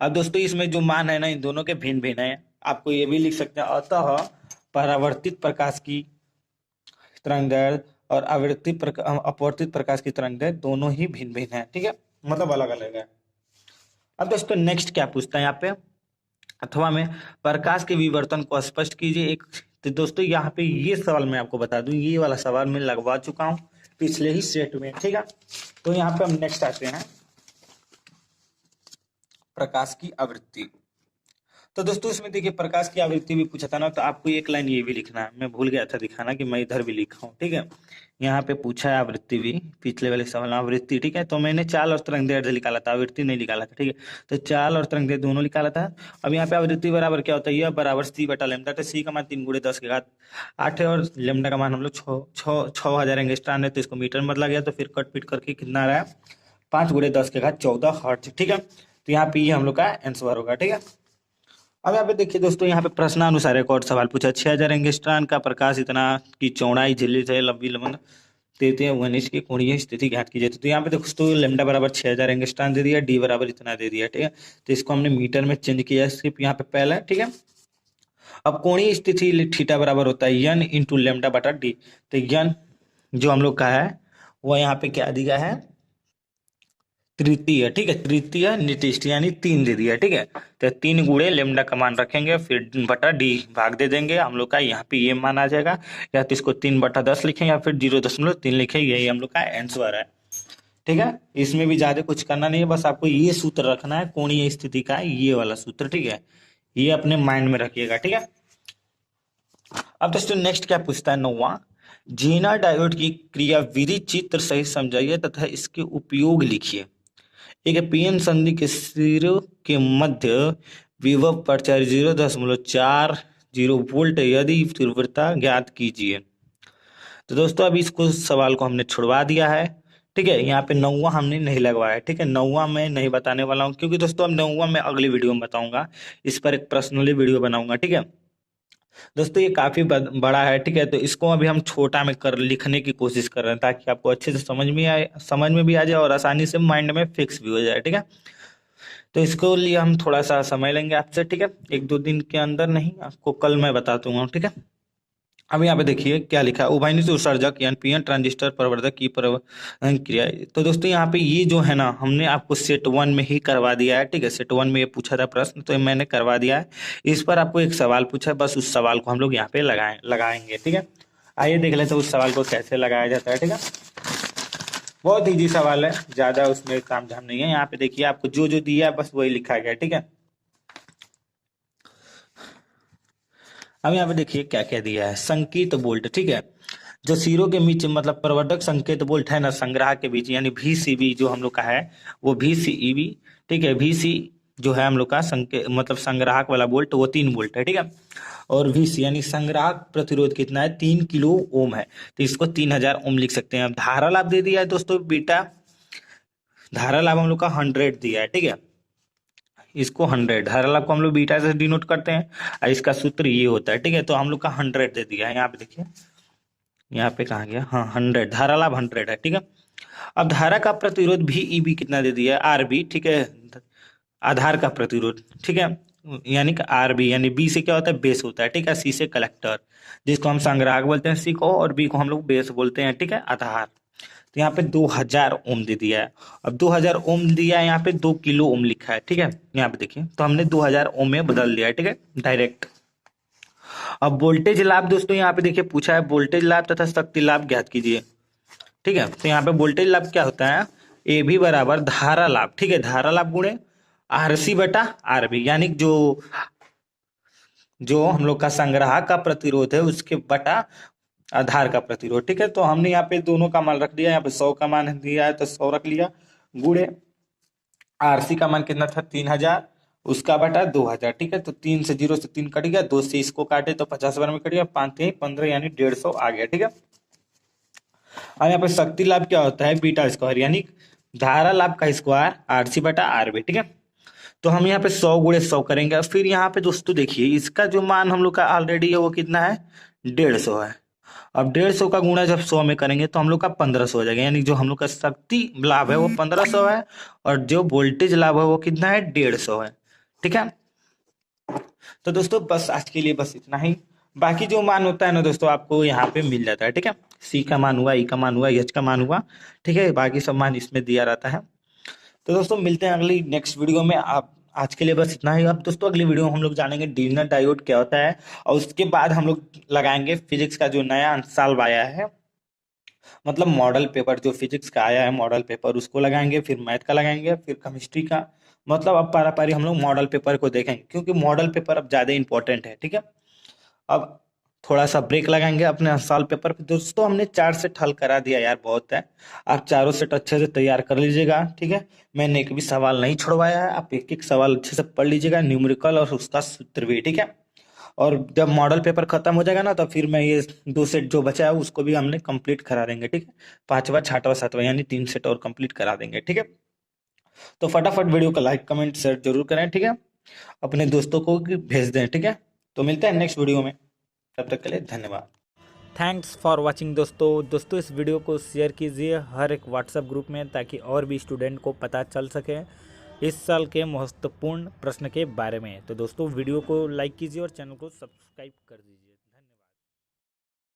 अब दोस्तों इसमें जो मान है ना इन दोनों के भिन्न भिन्न है, आपको ये भी लिख सकते हैं, अतः परावर्तित प्रकाश की तरंगदैर्घ्य और अपवर्तित प्रकाश की तरंगदैर्घ्य दोनों ही भिन्न भिन्न है, ठीक है, मतलब अलग अलग है। अब दोस्तों नेक्स्ट क्या पूछता है यहाँ पे, अथवा में प्रकाश के विवर्तन को स्पष्ट कीजिए। एक तो दोस्तों यहाँ पे ये सवाल मैं आपको बता दूं, ये वाला सवाल मैं लगवा चुका हूँ पिछले ही सेट में, ठीक है। तो यहाँ पे हम नेक्स्ट आते हैं प्रकाश की आवृत्ति। तो दोस्तों इसमें देखिए प्रकाश की आवृत्ति भी पूछा था ना, तो आपको एक लाइन ये भी लिखना है, मैं भूल गया था दिखाना कि मैं इधर भी लिखा हूँ, ठीक है। यहाँ पे पूछा है आवृत्ति भी, पिछले वाले सवाल में आवृत्ति, ठीक है। तो मैंने चाल और तरंगदैर्घ्य निकाला था, आवृत्ति नहीं निकाला था, ठीक है। तो चाल और तरंगदैर्घ्य दोनों निकाला था। अब यहाँ पे आवृत्ति बराबर क्या होता है, यह बराबर सी बटा लेमदा, तो सी का मान 3 × 10⁸ है और लेमडा का मान हम लोग 6000 एंगस्ट्रॉन है, तो इसको मीटर में बदला गया, तो फिर कट पीट करके कितना आ रहा है 5 × 10⁻14 हर्ट्ज, ठीक है। तो यहाँ पे ये हम लोग का आंसर होगा, ठीक है। अब यहाँ पे देखिए दोस्तों, यहाँ पे प्रश्नानुसार एक और सवाल पूछा, 6000 एंगस्ट्रॉन का प्रकाश इतना की चौड़ाई झिल्ली से लंबी लंबन देते हैं वनिश की कोणीय स्थिति ज्ञात कीजिए। तो यहाँ पे दोस्तों लेमडा बराबर 6000 एंगस्ट्रॉन दे दिया, डी बराबर इतना दे दिया, ठीक है। तो इसको हमने मीटर में चेंज किया सिर्फ यहाँ पे पहला, ठीक है। अब कोणीय स्थिति थीटा बराबर होता है एन इंटू लेमडा बटा डी। तो एन जो हम लोग का है वो यहाँ पे क्या दिया है, तृतीय, ठीक है, तृतीय निटिष्ट यानी 3 दे दिया, ठीक है। तो 3 गुणे लेमडा का मान रखेंगे, फिर बटा डी भाग दे देंगे हम लोग का, यहाँ पे ये मान आ जाएगा, या तो इसको 3/10 लिखें या फिर 0.3 लिखें, यही हम लोग का आंसर है, ठीक है। इसमें भी ज्यादा कुछ करना नहीं है, बस आपको ये सूत्र रखना है कोणीय स्थिति का, ये वाला सूत्र, ठीक है, ये अपने माइंड में रखिएगा, ठीक है। अब दोस्तों नेक्स्ट क्या पूछता है 9वां, जीना डायोड की क्रियाविधि चित्र सहित समझाइए तथा इसके उपयोग लिखिए। एक पीएन संधि के सिरों के मध्य विभव पर 0.40 वोल्ट यदि तीव्रता ज्ञात कीजिए। तो दोस्तों अभी इसको सवाल को हमने छुड़वा दिया है, ठीक है। यहाँ पे 9वां हमने नहीं लगवाया, ठीक है। 9वां मैं नहीं बताने वाला हूँ, क्योंकि दोस्तों अब 9वां मैं अगली वीडियो में बताऊंगा, इस पर एक पर्सनली वीडियो बनाऊंगा, ठीक है। दोस्तों ये काफी बड़ा है, ठीक है। तो इसको अभी हम छोटा में कर लिखने की कोशिश कर रहे हैं, ताकि आपको अच्छे से समझ में भी आ जाए और आसानी से माइंड में फिक्स भी हो जाए, ठीक है। तो इसको लिए हम थोड़ा सा समय लेंगे आपसे, ठीक है, 1-2 दिन के अंदर नहीं, आपको कल मैं बता दूंगा, ठीक है। अब यहाँ पे देखिए क्या लिखा है, उभयनिष्ठ उत्सर्जक यानी पीएन ट्रांजिस्टर प्रवर्धक की परिवर्तन क्रिया। तो दोस्तों यहाँ पे ये जो है ना, हमने आपको सेट 1 में ही करवा दिया है, ठीक है। सेट 1 में ये पूछा था प्रश्न, तो मैंने करवा दिया है। इस पर आपको एक सवाल पूछा है, बस उस सवाल को हम लोग यहाँ पे लगाएंगे, ठीक है। आइए देख लेते हैं उस सवाल को कैसे लगाया जाता है, ठीक है। बहुत ईजी सवाल है, ज्यादा उसमें काम झाम नहीं है। यहाँ पे देखिए आपको जो जो दिया है बस वही लिखा गया, ठीक है। अब यहाँ पे देखिए क्या क्या दिया है, संकेत वोल्ट, ठीक है। जो सिरों के बीच मतलब प्रवर्धक संकेत वोल्ट है ना, संग्राहक के बीच यानी VCB जो हम लोग का है वो VCEB, ठीक है। VC जो है हम लोग का संकेत मतलब संग्राहक वाला वोल्ट वो 3 वोल्ट है, ठीक है। और VC यानी संग्राहक प्रतिरोध कितना है 3 किलो ओम है, तो इसको 3000 ओम लिख सकते हैं। अब धारा लाभ दे दिया है दोस्तों, बीटा धारा लाभ हम लोग का 100 दिया है, ठीक है। इसको 100 धारा लाभ को हम लोग बीटा से डिनोट करते हैं, और इसका सूत्र ये होता है, ठीक है। तो हम लोग का 100 दे दिया है, यहाँ पे देखिए, यहाँ पे कहा गया, हाँ 100 धारा लाभ 100 है, ठीक है। अब धारा का प्रतिरोध भी EB कितना दे दिया है RB, ठीक है, आधार का प्रतिरोध, ठीक है, यानी कि RB यानी B से क्या होता है बेस होता है, ठीक है। C से कलेक्टर जिसको हम संग्राहक बोलते हैं C को, और B को हम लोग बेस बोलते हैं, ठीक है, आधार। तो यहाँ पे 2000 ओम दे दिया है। अब 2000 ओम दिया है, यहाँ पे 2 किलो ओम लिखा है, ठीक है। यहाँ पे देखिए तो हमने 2000 ओम में बदल दिया है, ठीक है, डायरेक्ट। अब वोल्टेज लाभ दोस्तों यहाँ पे देखिए पूछा है, वोल्टेज लाभ तथा शक्ति लाभ ज्ञात कीजिए, ठीक है। तो यहाँ पे वोल्टेज लाभ क्या होता है, AB बराबर धारा लाभ, ठीक है, धारा लाभ गुणे RC बटा RB, यानी जो हम लोग का संग्राहक का प्रतिरोध है उसके बटा आधार का प्रतिरोध, ठीक है। तो हमने यहाँ पे दोनों का मान रख दिया, यहाँ पे 100 का मान दिया है तो 100 रख लिया, गुणे RC का मान कितना था 3000, उसका बटा 2000, ठीक है। तो 3 से 0 से 3 कट गया, 2 से इसको काटे तो 50 बार में कट गया, 5 15 यानी 150 आ गया, ठीक है। अब यहाँ पे शक्ति लाभ क्या होता है बीटा स्क्वायर, यानी धारा लाभ का स्क्वायर RC बटा RB, ठीक है। तो हम यहाँ पे 100 गुणे 100 करेंगे, और फिर यहाँ पे दोस्तों देखिए इसका जो मान हम लोग का ऑलरेडी है वो कितना है 150 है। अब 150 का गुणा जब 100 में करेंगे तो हम लोग का 1500 हो जाएगा, यानी जो हम लोग का शक्ति लाभ है वो 1500 है, और जो वोल्टेज लाभ है वो कितना है 150 है, ठीक है। तो दोस्तों बस आज के लिए बस इतना ही। बाकी जो मान होता है ना दोस्तों आपको यहाँ पे मिल जाता है, ठीक है। सी का मान हुआ, ई का मान हुआ, एच का मान हुआ, ठीक है। बाकी सब मान इसमें दिया रहता है। तो दोस्तों मिलते हैं अगली नेक्स्ट वीडियो में। आप आज के लिए बस इतना ही। अब दोस्तों अगली वीडियो में हम लोग जानेंगे डिविजन डायोड क्या होता है, और उसके बाद हम लोग लगाएंगे फिजिक्स का जो नया साल आया है, मतलब मॉडल पेपर जो फिजिक्स का आया है मॉडल पेपर, उसको लगाएंगे, फिर मैथ का लगाएंगे, फिर केमिस्ट्री का। मतलब अब पारा पारी हम लोग मॉडल पेपर को देखेंगे, क्योंकि मॉडल पेपर अब ज्यादा इंपॉर्टेंट है, ठीक है। अब थोड़ा सा ब्रेक लगाएंगे अपने साल पेपर पे। दोस्तों हमने 4 सेट हल करा दिया यार, बहुत है। आप चारों सेट अच्छे से तैयार कर लीजिएगा, ठीक है। मैंने एक भी सवाल नहीं छोड़वाया है, आप एक एक सवाल अच्छे से पढ़ लीजिएगा, न्यूमेरिकल और उसका सूत्र भी, ठीक है। और जब मॉडल पेपर खत्म हो जाएगा ना, तो फिर मैं ये 2 सेट जो बचा है उसको भी हमने कंप्लीट करा देंगे, ठीक है। 5वां 6वां 7वां यानी 3 सेट और कंप्लीट करा देंगे, ठीक है। तो फटाफट वीडियो को लाइक कमेंट शेयर जरूर करें, ठीक है। अपने दोस्तों को भी भेज दें, ठीक है। तो मिलते हैं नेक्स्ट वीडियो में, तब तक के लिए धन्यवाद। थैंक्स फॉर वाचिंग दोस्तों इस वीडियो को शेयर कीजिए हर एक व्हाट्सएप ग्रुप में, ताकि और भी स्टूडेंट को पता चल सके इस साल के महत्वपूर्ण प्रश्न के बारे में। तो दोस्तों वीडियो को लाइक कीजिए और चैनल को सब्सक्राइब कर दीजिए।